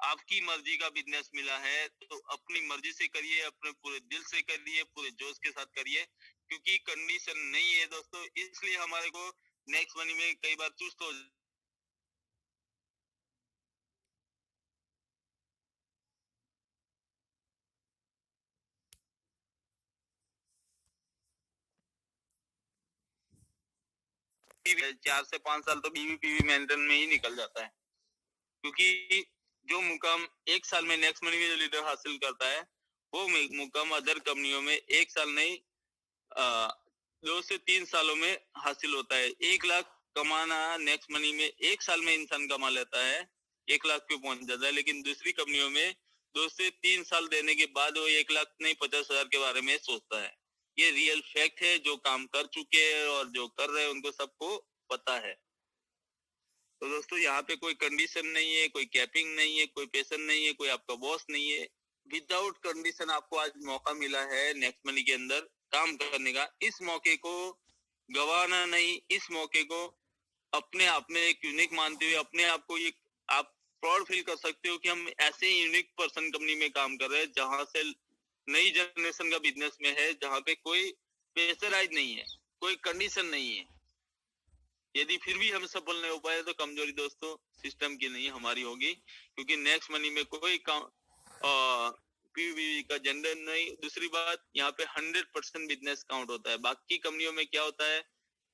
आपकी मर्जी का बिजनेस मिला है तो अपनी मर्जी से करिए, अपने पूरे दिल से करिए, पूरे जोश के साथ करिए, क्योंकि कंडीशन नहीं है दोस्तों। इसलिए हमारे को नेक्स्ट मनी में कई बार चुस्त हो जाती है। 4 से 5 साल तो बीवी मेंटेन में ही निकल जाता है, क्योंकि जो मुकाम 1 साल में नेक्स्ट मनी में जो लीडर हासिल करता है वो मुकाम अदर कंपनियों में 1 साल नहीं 2 से 3 सालों में हासिल होता है। 1 लाख कमाना नेक्स्ट मनी में 1 साल में इंसान कमा लेता है, 1 लाख पे पहुंच जाता है, लेकिन दूसरी कंपनियों में 2 से 3 साल देने के बाद वो 1 लाख नहीं 50,000 के बारे में सोचता है। ये रियल फैक्ट है, जो काम कर चुके हैं और जो कर रहे हैं उनको सबको पता है। तो दोस्तों यहाँ पे कोई कंडीशन नहीं है, कोई कैपिंग नहीं है, कोई पैशन नहीं है, कोई आपका बॉस नहीं है। विदाउट कंडीशन आपको आज मौका मिला है नेक्स्ट मनी के अंदर काम करने का। इस मौके को गवाना नहीं, इस मौके को अपने आप में एक यूनिक मानते हुए अपने आप को ये आप प्राउड फील कर सकते हो कि हम ऐसे यूनिक पर्सन कंपनी में काम कर रहे हैं जहां से नई जनरेशन का बिजनेस में है, जहां पे कोई प्रेशराइज नहीं है, कोई कंडीशन नहीं है। यदि फिर भी हम सफल नहीं हो पाए तो कमजोरी दोस्तों सिस्टम की नहीं हमारी होगी, क्योंकि नेक्स्ट मनी में कोई पीवीवी का जेंडर नहीं। दूसरी बात, यहाँ पे 100% बिजनेस काउंट होता है। बाकी कंपनियों में क्या होता है,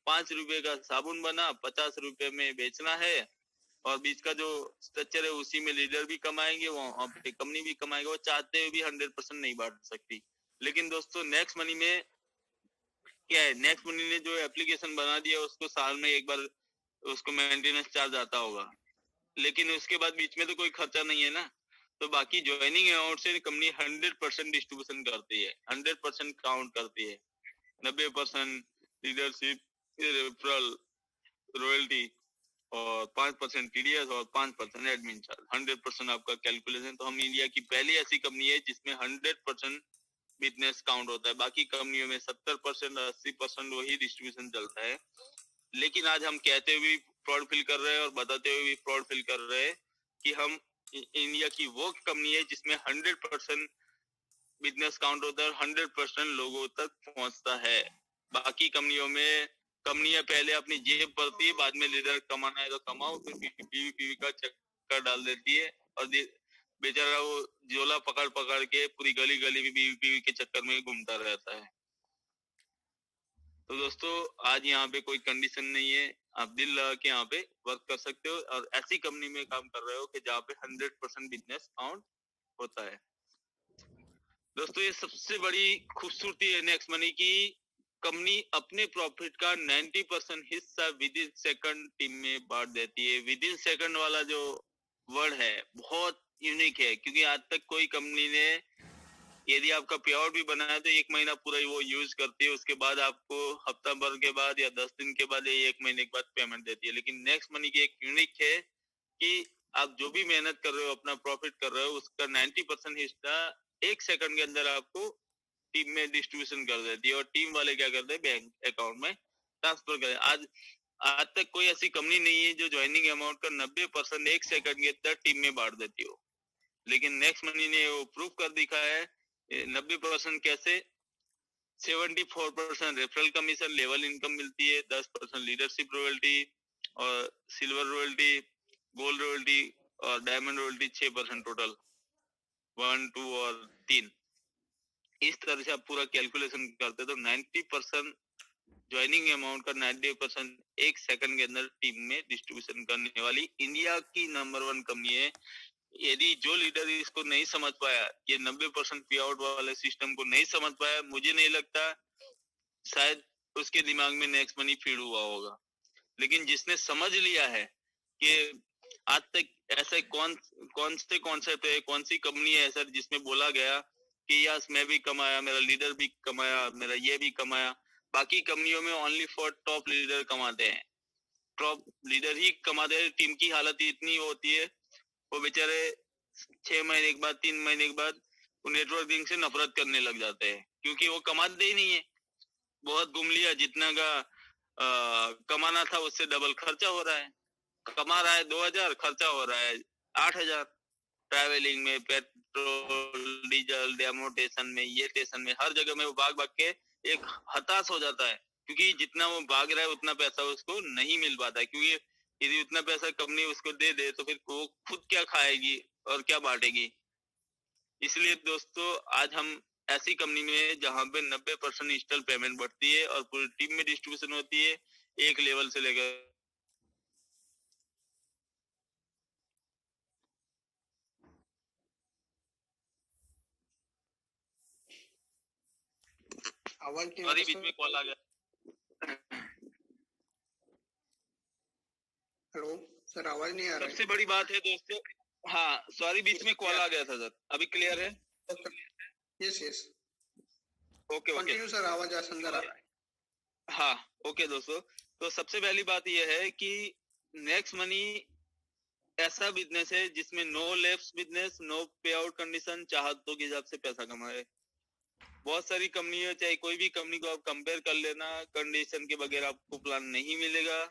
5 रुपए का साबुन बना 50 रुपए में बेचना है, और बीच का जो स्ट्रक्चर है उसी में लीडर भी कमाएंगे, वहाँ पे कंपनी भी कमाएंगे। वो चाहते हुए भी 100% नहीं बांट सकती। लेकिन दोस्तों नेक्स्ट मनी में क्या है, नेक्स्ट मनी ने जो एप्लीकेशन बना दिया उसको साल में एक बार उसको मेंटेनेंस चार्ज आता होगा, लेकिन उसके बाद बीच में तो कोई खर्चा नहीं है ना। तो बाकी ज्वाइनिंग अमाउंट से कंपनी 100% डिस्ट्रीब्यूशन करती है, 100% काउंट करती है। 90% लीडरशिप, रेफरल, रॉयल्टी और 5% टीडीएस और 5% एडमिन चार्ज, 100% आपका कैलकुलेशन। तो हम इंडिया की पहली ऐसी कंपनी है जिसमें 100% बिजनेस काउंट होता है। बाकी कंपनियों में 70% 80% वही डिस्ट्रीब्यूशन चलता है। लेकिन आज हम कहते हुए प्राउड फील कर रहे हैं और बताते हुए भी प्राउड फील कर रहे हैं कि हम इंडिया की वो कंपनी है जिसमें 100% बिजनेस काउंट होता है और 100% लोगों तक पहुंचता है। बाकी कंपनियां पहले अपनी जेब भरती है, बाद में लीडर कमाना है तो कमाओ, फिर पीवी का चक्कर डाल देती है और बेचारा वो झोला पकड़ पकड़ के पूरी गली गली में बीवी के चक्कर में घूमता रहता है। तो दोस्तों आज यहाँ पे कोई कंडीशन नहीं है, आप दिल लगा के यहाँ पे वर्क कर सकते हो और ऐसी कंपनी में काम कर रहे हो कि जहाँ पे 100% बिजनेस काउंट होता है। दोस्तों ये सबसे बड़ी खूबसूरती है नेक्स्ट मनी की, कंपनी अपने प्रॉफिट का 90% हिस्सा विद इन सेकंड टीम में बांट देती है। विद इन सेकंड वाला जो वर्ड है बहुत यूनिक है, क्योंकि आज तक कोई कंपनी ने यदि आपका पे आउट भी बना है तो 1 महीना पूरा वो यूज करती है, उसके बाद आपको हफ्ता भर के बाद या 10 दिन के बाद या 1 महीने के बाद पेमेंट देती है। लेकिन नेक्स्ट मनी की एक यूनिक है कि आप जो भी मेहनत कर रहे हो, अपना प्रॉफिट कर रहे हो, उसका 90% हिस्सा 1 सेकंड के अंदर आपको टीम में डिस्ट्रीब्यूशन कर देती है और टीम वाले क्या करते हैं, बैंक अकाउंट में ट्रांसफर कर। आज तक कोई ऐसी कंपनी नहीं है जो ज्वाइनिंग अमाउंट का 90% 1 सेकंड के अंदर टीम में बांट देती हो, लेकिन नेक्स्ट मनी ने वो प्रूव कर दिखा है। 90% कैसे, 74% रेफरल कमीशन, लेवल इनकम मिलती है, 10% लीडरशिप रॉयल्टी और सिल्वर रॉयल्टी, गोल्ड रॉयल्टी और डायमंड रॉयल्टी 6% टोटल, 1, 2 और 3। इस तरह से आप पूरा कैलकुलेशन करते तो 90% ज्वाइनिंग अमाउंट का 90% एक सेकंड के अंदर टीम में डिस्ट्रीब्यूशन करने वाली इंडिया की नंबर 1 कंपनी है। यदि जो लीडर इसको नहीं समझ पाया, ये 90% पे आउट वाले सिस्टम को नहीं समझ पाया, मुझे नहीं लगता शायद उसके दिमाग में नेक्स्ट मनी फीड हुआ होगा। लेकिन जिसने समझ लिया है कि आज तक ऐसे कौन से कॉन्सेप्ट है, कौन सी कंपनी है सर जिसमें बोला गया कि यस मैं भी कमाया, मेरा लीडर भी कमाया, मेरा ये भी कमाया। बाकी कंपनियों में ओनली फॉर टॉप लीडर कमाते हैं, टॉप लीडर ही कमाते हैं। टीम की हालत इतनी होती है, वो बेचारे 6 महीने के बाद, 3 महीने के बाद वो नेटवर्किंग से नफरत करने लग जाते हैं, क्योंकि वो कमाते ही नहीं है। बहुत घूम लिया, जितना का कमाना था उससे डबल खर्चा हो रहा है। कमा रहा है 2000, खर्चा हो रहा है 8000, ट्रैवलिंग में, पेट्रोल डीजल, डेमोटेशन में, ये स्टेशन में, हर जगह में वो भाग भाग के एक हताश हो जाता है, क्योंकि जितना वो भाग रहा है उतना पैसा उसको नहीं मिल पाता है। क्योंकि यदि उतना पैसा कंपनी उसको दे दे तो फिर वो खुद क्या खाएगी और क्या बांटेगी। इसलिए दोस्तों आज हम ऐसी कंपनी में जहां पे 90% इंस्टॉल पेमेंट बढ़ती है और पूरी टीम में डिस्ट्रीब्यूशन होती है, एक लेवल से लेकर आवाज नहीं आ और रहा बीच में कॉल आ गया। हेलो सर, आवाज नहीं आ रहा सबसे बड़ी बात है दोस्तों, हाँ सॉरी बीच में कॉल आ गया था सर। अभी क्लियर है? Yes yes, okay okay continue sir, आवाज अंदर आ रहा है। हाँ ओके दोस्तों, तो सबसे पहली बात यह है कि नेक्स्ट मनी ऐसा बिजनेस है जिसमें नो लैप्स बिजनेस, नो पे आउट कंडीशन, चाहतों के हिसाब से पैसा कमाए। बहुत सारी कंपनी है, चाहे कोई भी कंपनी को आप कंपेयर कर लेना, कंडीशन के बगैर आपको प्लान नहीं मिलेगा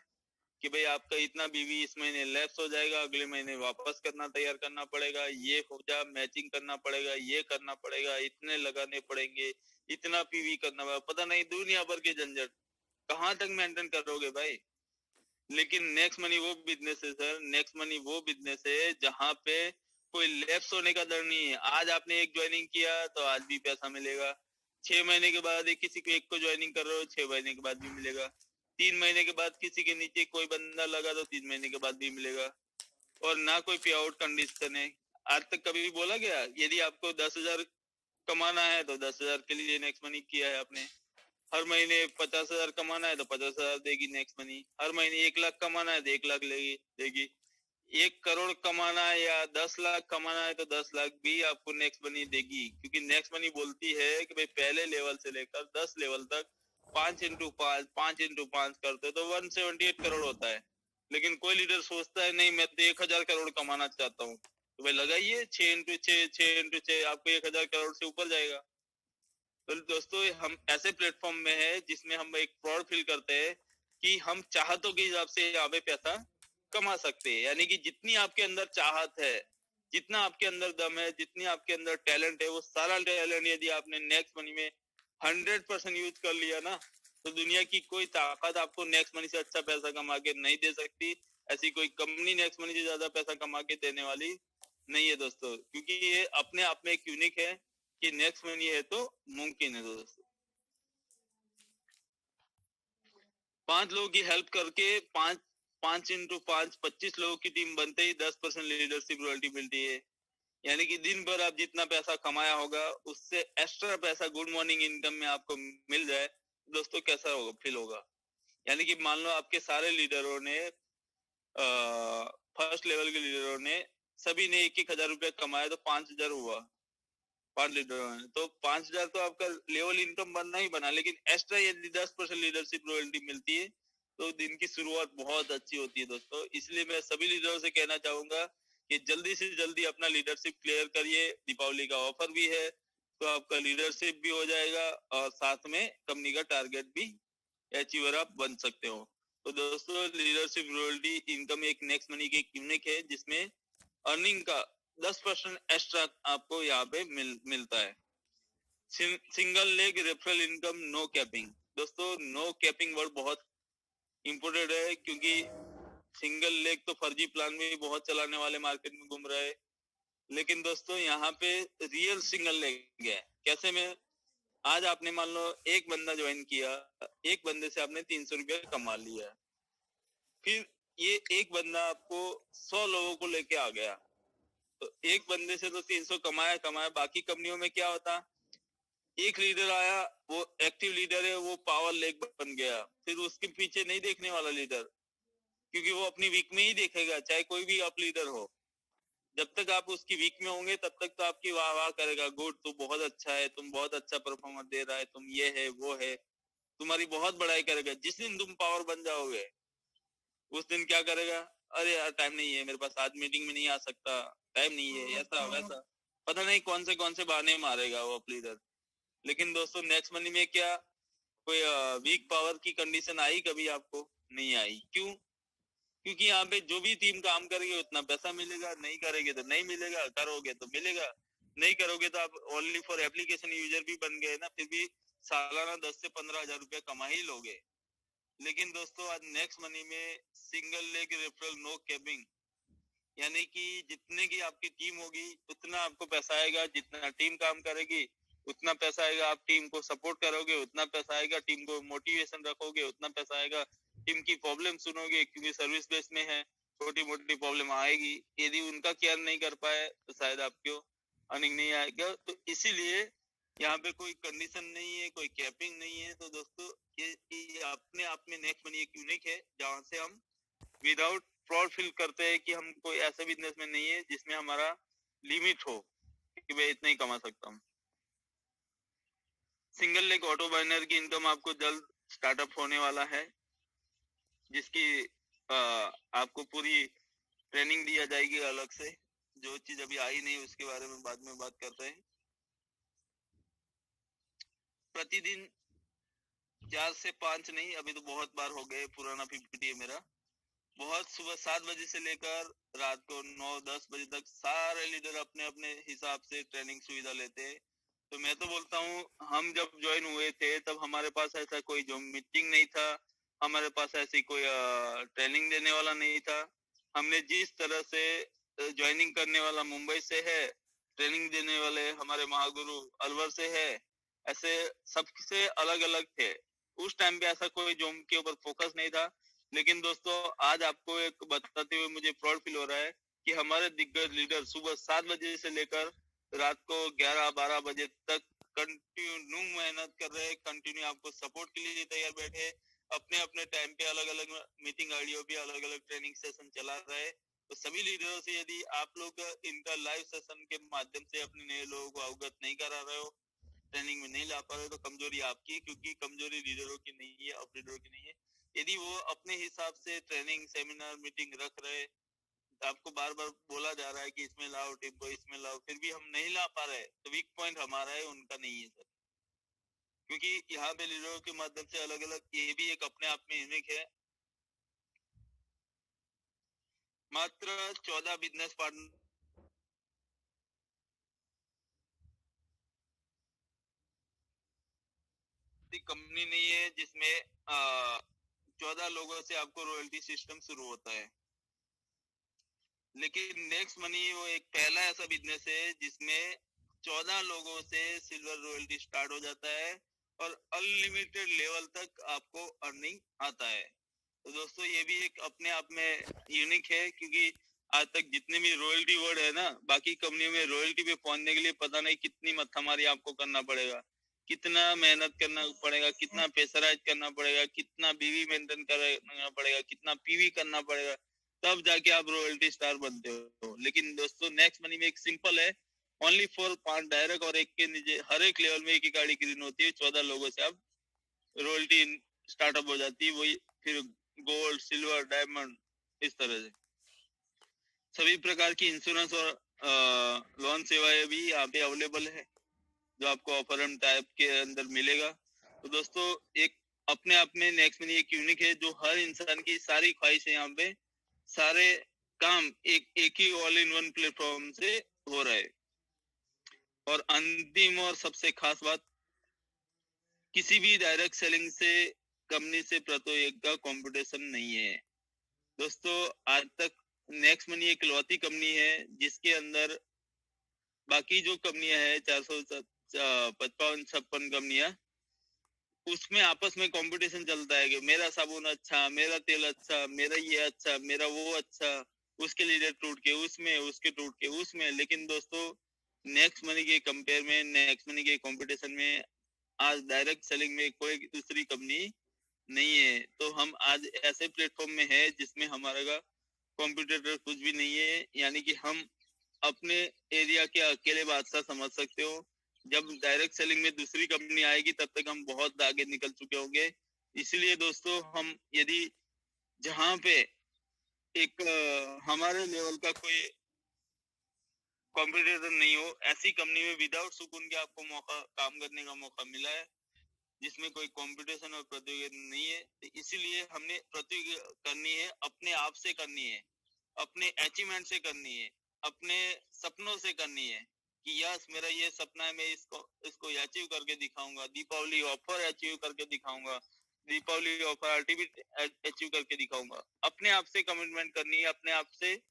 कि भाई आपका इतना बीवी इस महीने लैप्स हो जाएगा, अगले महीने वापस करना तैयार करना पड़ेगा, ये हो जा मैचिंग करना पड़ेगा, ये करना पड़ेगा, इतने लगाने पड़ेंगे, इतना पीवी करना पड़ेगा, पता नहीं दुनिया भर के झंझट कहाँ तक मेंटेन करोगे भाई। लेकिन नेक्स्ट मनी वो बिजनेस है सर, नेक्स्ट मनी वो बिजनेस है जहाँ पे कोई लैप्स होने का डर नहीं है। आज आपने एक ज्वाइनिंग किया तो आज भी पैसा मिलेगा, 6 महीने के बाद किसी को एक को ज्वाइनिंग कर रहे हो, 6 महीने के बाद भी मिलेगा, 3 महीने के बाद किसी के नीचे कोई बंदा लगा तो 3 महीने के बाद भी मिलेगा। और ना कोई पे आउट कंडीशन है। आज तक कभी बोला गया यदि आपको 10,000 कमाना है तो 10,000 के लिए नेक्स्ट मनी किया है आपने। हर महीने 50,000 कमाना है तो 50,000 देगी नेक्स्ट मनी। हर महीने 1 लाख कमाना है तो 1 लाख देगी। 1 करोड़ कमाना है या 10 लाख कमाना है तो 10 लाख भी आपको नेक्स्ट मनी देगी, क्योंकि नेक्स्ट मनी बोलती है कि भाई पहले लेवल से लेकर 10 लेवल तक 5 इंटू 5 करते तो 178 करोड़ होता है। लेकिन कोई लीडर सोचता है नहीं मैं तो 1,000 करोड़ कमाना चाहता हूँ, तो भाई लगाइए 6 इंटू 6 आपको 1,000 करोड़ से ऊपर जाएगा। तो दोस्तों हम ऐसे प्लेटफॉर्म में है जिसमें हम एक प्राउड फील करते हैं कि हम चाहतों के हिसाब से यहाँ पे पैसा कमा सकते हैं। यानी कि जितनी आपके अंदर चाहत है, जितना आपके अंदर दम है, जितनी आपके अंदर टैलेंट है, वो सारा टैलेंट यदि आपने नेक्स्ट मनी में 100% यूज कर लिया ना, तो दुनिया की कोई ताकत आपको नेक्स्ट मनी से अच्छा पैसा कमा के नहीं दे सकती। ऐसी कोई कंपनी नेक्स्ट मनी से ज्यादा पैसा कमा के देने वाली नहीं है दोस्तों, क्योंकि ये अपने आप में एक यूनिक है कि नेक्स्ट मनी है तो मुमकिन है दोस्तों। 5 लोगों की हेल्प करके 5 इंटू 5 25 लोगों की टीम बनते ही 10% लीडरशिप रॉयल्टी मिलती है। यानी कि दिन भर आप जितना पैसा कमाया होगा उससे एक्स्ट्रा पैसा गुड मॉर्निंग इनकम में आपको मिल जाए, दोस्तों कैसा होगा फील होगा। यानी कि मान लो आपके सारे लीडरों ने फर्स्ट लेवल के लीडरों ने सभी ने 1,000 रुपया कमाया तो 5,000 हुआ, 5 लीडर तो 5,000 तो आपका लेवल इनकम बनना ही बना। लेकिन एक्स्ट्रा यदि 10% लीडरशिप रॉयल्टी मिलती है तो दिन की शुरुआत बहुत अच्छी होती है दोस्तों। इसलिए मैं सभी लीडरों से कहना चाहूंगा कि जल्दी से जल्दी अपना लीडरशिप क्लियर करिए। दीपावली का ऑफर भी है तो आपका लीडरशिप भी हो जाएगा और साथ में कंपनी का टारगेट भी अचीवर आप बन सकते हो। तो दोस्तों लीडरशिप रॉयल्टी इनकम एक नेक्स्ट मनी की यूनिक है जिसमें अर्निंग का 10% एक्स्ट्रा आपको यहाँ पे मिलता है। Single leg referral income no capping. दोस्तों नो कैपिंग वर्ड बहुत इंपोर्टेंट है, क्योंकि सिंगल लेग तो फर्जी प्लान भी बहुत चलाने वाले मार्केट में घूम रहे हैं, लेकिन दोस्तों यहाँ पे रियल सिंगल लेग है। कैसे में, आज आपने मान लो एक बंदा ज्वाइन किया, एक बंदे से आपने 300 रुपया कमा लिया, फिर ये एक बंदा आपको 100 लोगों को लेके आ गया, तो एक बंदे से तो 300 कमाया। बाकी कंपनियों में क्या होता, एक लीडर आया, वो एक्टिव लीडर है, वो पावर लेग बन गया, फिर उसके पीछे नहीं देखने वाला लीडर, क्योंकि वो अपनी वीक में ही देखेगा, चाहे कोई भी आप लीडर हो। जब तक आप उसकी वीक में होंगे तब तक तो आपकी वाह वाह करेगा, गुड, तू बहुत अच्छा है, तुम बहुत अच्छा परफॉर्मेंस दे रहा है, तुम ये है वो है, तुम्हारी बहुत बड़ाई करेगा। जिस दिन तुम पावर बन जाओगे उस दिन क्या करेगा, अरे यार टाइम नहीं है मेरे पास, आज मीटिंग में नहीं आ सकता, टाइम नहीं है, ऐसा वैसा, पता नहीं कौन से बहाने मारेगा वो अप लीडर। लेकिन दोस्तों नेक्स्ट मनी में क्या कोई वीक पावर की कंडीशन आई कभी आपको? नहीं आई। क्यों? क्योंकि यहाँ पे जो भी टीम काम करेगी उतना पैसा मिलेगा, नहीं करेगे तो नहीं मिलेगा, करोगे तो मिलेगा, नहीं करोगे तो आप ओनली फॉर एप्लीकेशन यूजर भी बन गए ना, फिर भी सालाना 10 से 15 हजार रुपया कमा ही लोगे। लेकिन दोस्तों आज नेक्स्ट मनी में single leg referral no capping, यानी कि जितने की आपकी टीम होगी उतना आपको पैसा आएगा, जितना टीम काम करेगी उतना पैसा आएगा, आप टीम को सपोर्ट करोगे उतना पैसा आएगा, टीम को मोटिवेशन रखोगे उतना पैसा आएगा, टीम की प्रॉब्लम सुनोगे, क्योंकि सर्विस बेस में है, छोटी मोटी प्रॉब्लम आएगी, यदि उनका केयर नहीं कर पाए तो शायद आपको अर्निंग नहीं आएगा। तो इसीलिए यहाँ पे कोई कंडीशन नहीं है, कोई कैपिंग नहीं है। तो दोस्तों ये अपने आप में नेक्स्ट मनी एक यूनिक है, जहाँ से हम विदाउट फ्रॉड फील करते हैं कि हम कोई ऐसा बिजनेस में नहीं है जिसमें हमारा लिमिट हो कि मैं इतना ही कमा सकता हूँ। सिंगल लेग ऑटो बाइनर की इनकम आपको जल्द स्टार्टअप होने वाला है, जिसकी आपको पूरी ट्रेनिंग दिया जाएगी अलग से, जो चीज अभी आई नहीं उसके बारे में बाद में बात करते हैं। प्रतिदिन 4 से 5 नहीं, अभी तो बहुत बार हो गए, पुराना पीपीटी है मेरा, बहुत सुबह 7 बजे से लेकर रात को 9-10 बजे तक सारे लीडर अपने अपने हिसाब से ट्रेनिंग सुविधा लेते हैं। तो मैं तो बोलता हूँ हम जब ज्वाइन हुए थे तब हमारे पास ऐसा कोई जो मीटिंग नहीं था, हमारे पास ऐसी कोई ट्रेनिंग देने वाला नहीं था। हमने जिस तरह से ज्वाइनिंग करने वाला मुंबई से है, ट्रेनिंग देने वाले हमारे महागुरु अलवर से है, ऐसे सबसे अलग अलग थे। उस टाइम पे ऐसा कोई जोम के ऊपर फोकस नहीं था। लेकिन दोस्तों आज आपको एक बताते हुए मुझे प्राउड फील हो रहा है कि हमारे दिग्गज लीडर सुबह 7 बजे से लेकर रात को 11-12 बजे तक कंटिन्यू मेहनत कर रहे हैं, कंटिन्यू आपको सपोर्ट के लिए तैयार बैठे, अपने अपने टाइम पे अलग अलग मीटिंग आईडियो भी अलग अलग ट्रेनिंग सेशन चला रहे हैं। तो सभी लीडरों से यदि आप लोग इनका लाइव सेशन के माध्यम से अपने नए लोगों को अवगत नहीं करा रहे हो, ट्रेनिंग में नहीं ला पा रहे, तो कमजोरी आपकी, क्योंकि कमजोरी लीडरों की नहीं है, अप लीडरों की नहीं है। यदि वो अपने हिसाब से ट्रेनिंग सेमिनार मीटिंग रख रहे, आपको बार बार बोला जा रहा है कि इसमें लाओ टीम को, इसमें लाओ, फिर भी हम नहीं ला पा रहे, तो वीक पॉइंट हमारा है, उनका नहीं है सर। क्योंकि यहाँ पे लीडरों के माध्यम से अलग अलग, ये भी एक अपने आप में यूनिक है। मात्र 14 बिजनेस पार्टनर कंपनी नहीं है जिसमें 14 लोगों से आपको रॉयल्टी सिस्टम शुरू होता है। लेकिन नेक्स्ट मनी वो एक पहला ऐसा बिजनेस है जिसमें 14 लोगों से सिल्वर रॉयल्टी स्टार्ट हो जाता है और अनलिमिटेड लेवल तक आपको अर्निंग आता है। तो दोस्तों ये भी एक अपने आप में यूनिक है, क्योंकि आज तक जितने भी रॉयल्टी वर्ड है ना, बाकी कंपनियों में रॉयल्टी पे पहुंचने के लिए पता नहीं कितनी मत्थामारी आपको करना पड़ेगा, कितना मेहनत करना पड़ेगा, कितना प्रेशराइज करना पड़ेगा, कितना बीवी मेंटेन करना पड़ेगा, कितना पीवी करना पड़ेगा, तब जाके आप रॉयल्टी स्टार बनते हो। लेकिन दोस्तों नेक्स्ट मनी में एक सिंपल है, ओनली फॉर 5 डायरेक्ट और एक के नीचे हर एक लेवल में एक ही गाड़ी ग्रीन होती है, 14 लोगों से आप रॉयल्टी स्टार्टअप हो जाती है। वही फिर गोल्ड, सिल्वर, डायमंड, इस तरह से सभी प्रकार की इंश्योरेंस और लोन सेवाएं भी यहाँ पे अवेलेबल है, जो आपको ऑफर एंड टाइप के अंदर मिलेगा। तो दोस्तों एक अपने आप में नेक्स्ट मनी एक यूनिक है, जो हर इंसान की सारी ख्वाहिश है, यहाँ पे सारे काम एक ही ऑल इन वन प्लेटफॉर्म से हो रहा है। और अंतिम और सबसे खास बात, किसी भी डायरेक्ट सेलिंग से कंपनी से प्रतियोगिता कंपटीशन नहीं है दोस्तों। आज तक नेक्स्ट मनी एक इकलौती कंपनी है जिसके अंदर बाकी जो कंपनियां है 455 कंपनियां, उसमें आपस में कंपटीशन चलता है कि मेरा साबुन अच्छा, मेरा तेल अच्छा, मेरा ये अच्छा, मेरा वो अच्छा, उसके लीडर टूट के उसमें, उसके टूट के उसमें। लेकिन दोस्तों नेक्स्ट मनी के कंपेयर में, नेक्स्ट मनी के कंपटीशन में आज डायरेक्ट सेलिंग में कोई दूसरी कंपनी नहीं है। तो हम आज ऐसे प्लेटफॉर्म में है जिसमें हमारा का कॉम्पिटिटर कुछ भी नहीं है, यानी कि हम अपने एरिया के अकेले बादशाह समझ सकते हो। जब डायरेक्ट सेलिंग में दूसरी कंपनी आएगी तब तक हम बहुत आगे निकल चुके होंगे। इसलिए दोस्तों हम यदि जहां पे एक हमारे लेवल का कोई कॉम्पिटिटर नहीं हो, ऐसी कंपनी में विदाउट सुकून के आपको मौका, काम करने का मौका मिला है जिसमें कोई कंपटीशन और प्रतियोगिता नहीं है। तो इसीलिए हमने प्रतियोगिता करनी है, अपने आप से करनी है, अपने अचीवमेंट से करनी है, अपने सपनों से करनी है कि यस मेरा ये सपना है, मैं इसको अचीव करके दिखाऊंगा, दीपावली ऑफर अचीव करके दिखाऊंगा, दीपावली ऑफर अल्टीमेट अचीव करके दिखाऊंगा। अपने आप से कमिटमेंट करनी है, अपने आप से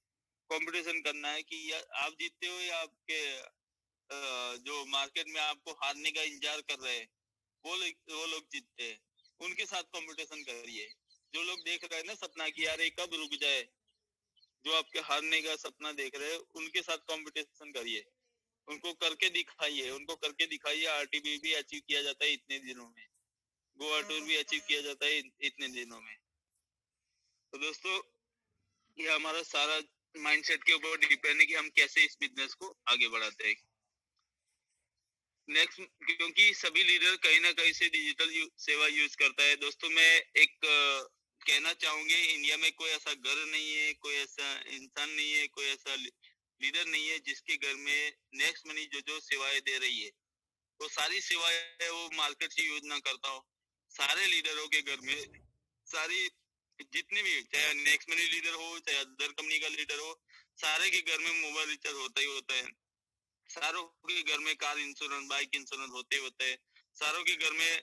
कंपटीशन करना है कि आप जीतते हो या आपके जो मार्केट में आपको हारने का इंतजार कर रहे हैं वो लोग जीतते हैं, उनके साथ कंपटीशन करिए। जो लोग देख रहे हैं ना सपना कि यार ये कब रुक जाए, जो आपके हारने का सपना देख रहे हैं उनके साथ कंपटीशन करिए, उनको करके दिखाइए, उनको करके दिखाइए। आरटीबी भी अचीव किया जाता है इतने दिनों में, गोवा टूर भी अचीव किया जाता है इतने दिनों में। तो दोस्तों ये हमारा सारा माइंडसेट के ऊपर डिपेंड है कि हम कैसे इस बिजनेस को आगे बढ़ाते हैं। नेक्स्ट, क्योंकि सभी लीडर कहीं ना कहीं से डिजिटल सेवा यूज करता है। दोस्तों मैं एक कहना चाहूंगी, इंडिया में कोई ऐसा घर नहीं है, कोई ऐसा इंसान नहीं है, कोई ऐसा लीडर नहीं है जिसके घर में नेक्स्ट मनी जो सेवाएं दे रही है वो सारी सेवाएं वो मार्केट से यूज ना करता हो। सारे लीडरों के घर में, सारी जितने भी, चाहे नेक्स्ट मनी लीडर हो चाहे अदर कंपनी का लीडर हो, सारे के घर में मोबाइल रिचार्ज होता ही होता है, सारों के घर में कार इंश्योरेंस, बाइक इंश्योरेंस होते हैं, सारों के घर में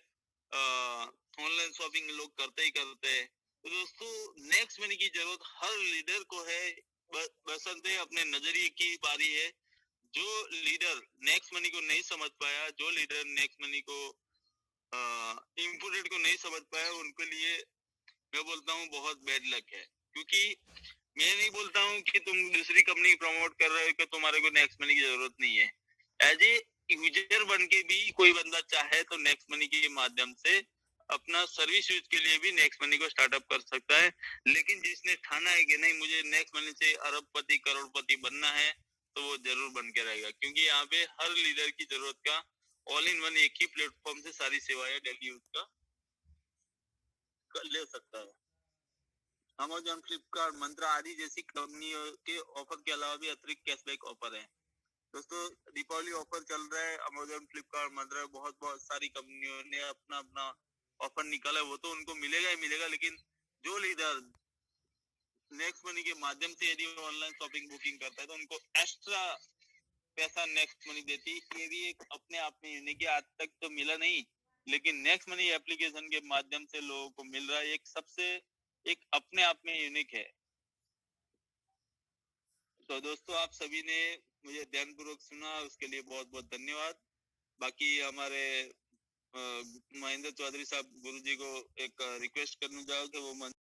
ऑनलाइन शॉपिंग लोग करते ही करते हैं। तो दोस्तों नेक्स्ट मनी की जरूरत हर लीडर को है, बसंते अपने नजरिए की बारी है। जो लीडर नेक्स्ट मनी को नहीं समझ पाया, जो लीडर नेक्स्ट मनी को इम्पोर्टेड को नहीं समझ पाया, उनके लिए मैं बोलता हूँ बहुत बैड लक है। क्योंकि मैं नहीं बोलता हूँ कि तुम दूसरी कंपनी प्रमोट कर रहे हो कि तुम्हारे को नेक्स्ट मनी की जरूरत नहीं है। एज ए यूजर बन के भी कोई बंदा चाहे तो नेक्स्ट मनी के माध्यम से अपना सर्विस यूज के लिए भी नेक्स्ट मनी को स्टार्टअप कर सकता है। लेकिन जिसने ठाना है कि नहीं मुझे नेक्स्ट मनी से अरबपति करोड़पति बनना है तो वो जरूर बन के रहेगा, क्योंकि यहाँ पे हर लीडर की जरूरत का ऑल इन वन एक ही प्लेटफॉर्म से सारी सेवाएं डेली यूज का ले सकता है। अमेजॉन, फ्लिपकार्ट, मंत्रा आदि जैसी कंपनियों के ऑफर के अलावा भी अतिरिक्त कैशबैक ऑफर है। दोस्तों दीपावली ऑफर चल रहा है, अमेजॉन, फ्लिपकार्ट, मंत्रा, बहुत सारी कंपनियों ने अपना अपना ऑफर निकाला है, वो तो उनको मिलेगा ही मिलेगा। लेकिन जो लीडर नेक्स्ट मनी के माध्यम से यदि ऑनलाइन शॉपिंग बुकिंग करता है तो उनको एक्स्ट्रा पैसा नेक्स्ट मनी देती है। ये भी एक अपने आप में यूनिक है, आज तक तो मिला नहीं, लेकिन नेक्स्ट मनी एप्लीकेशन के माध्यम से लोगों को मिल रहा है, एक सबसे एक अपने आप में यूनिक है। तो दोस्तों आप सभी ने मुझे ध्यानपूर्वक सुना, उसके लिए बहुत बहुत धन्यवाद। बाकी हमारे महेंद्र चौधरी साहब गुरुजी को एक रिक्वेस्ट करना चाहूँ कि वो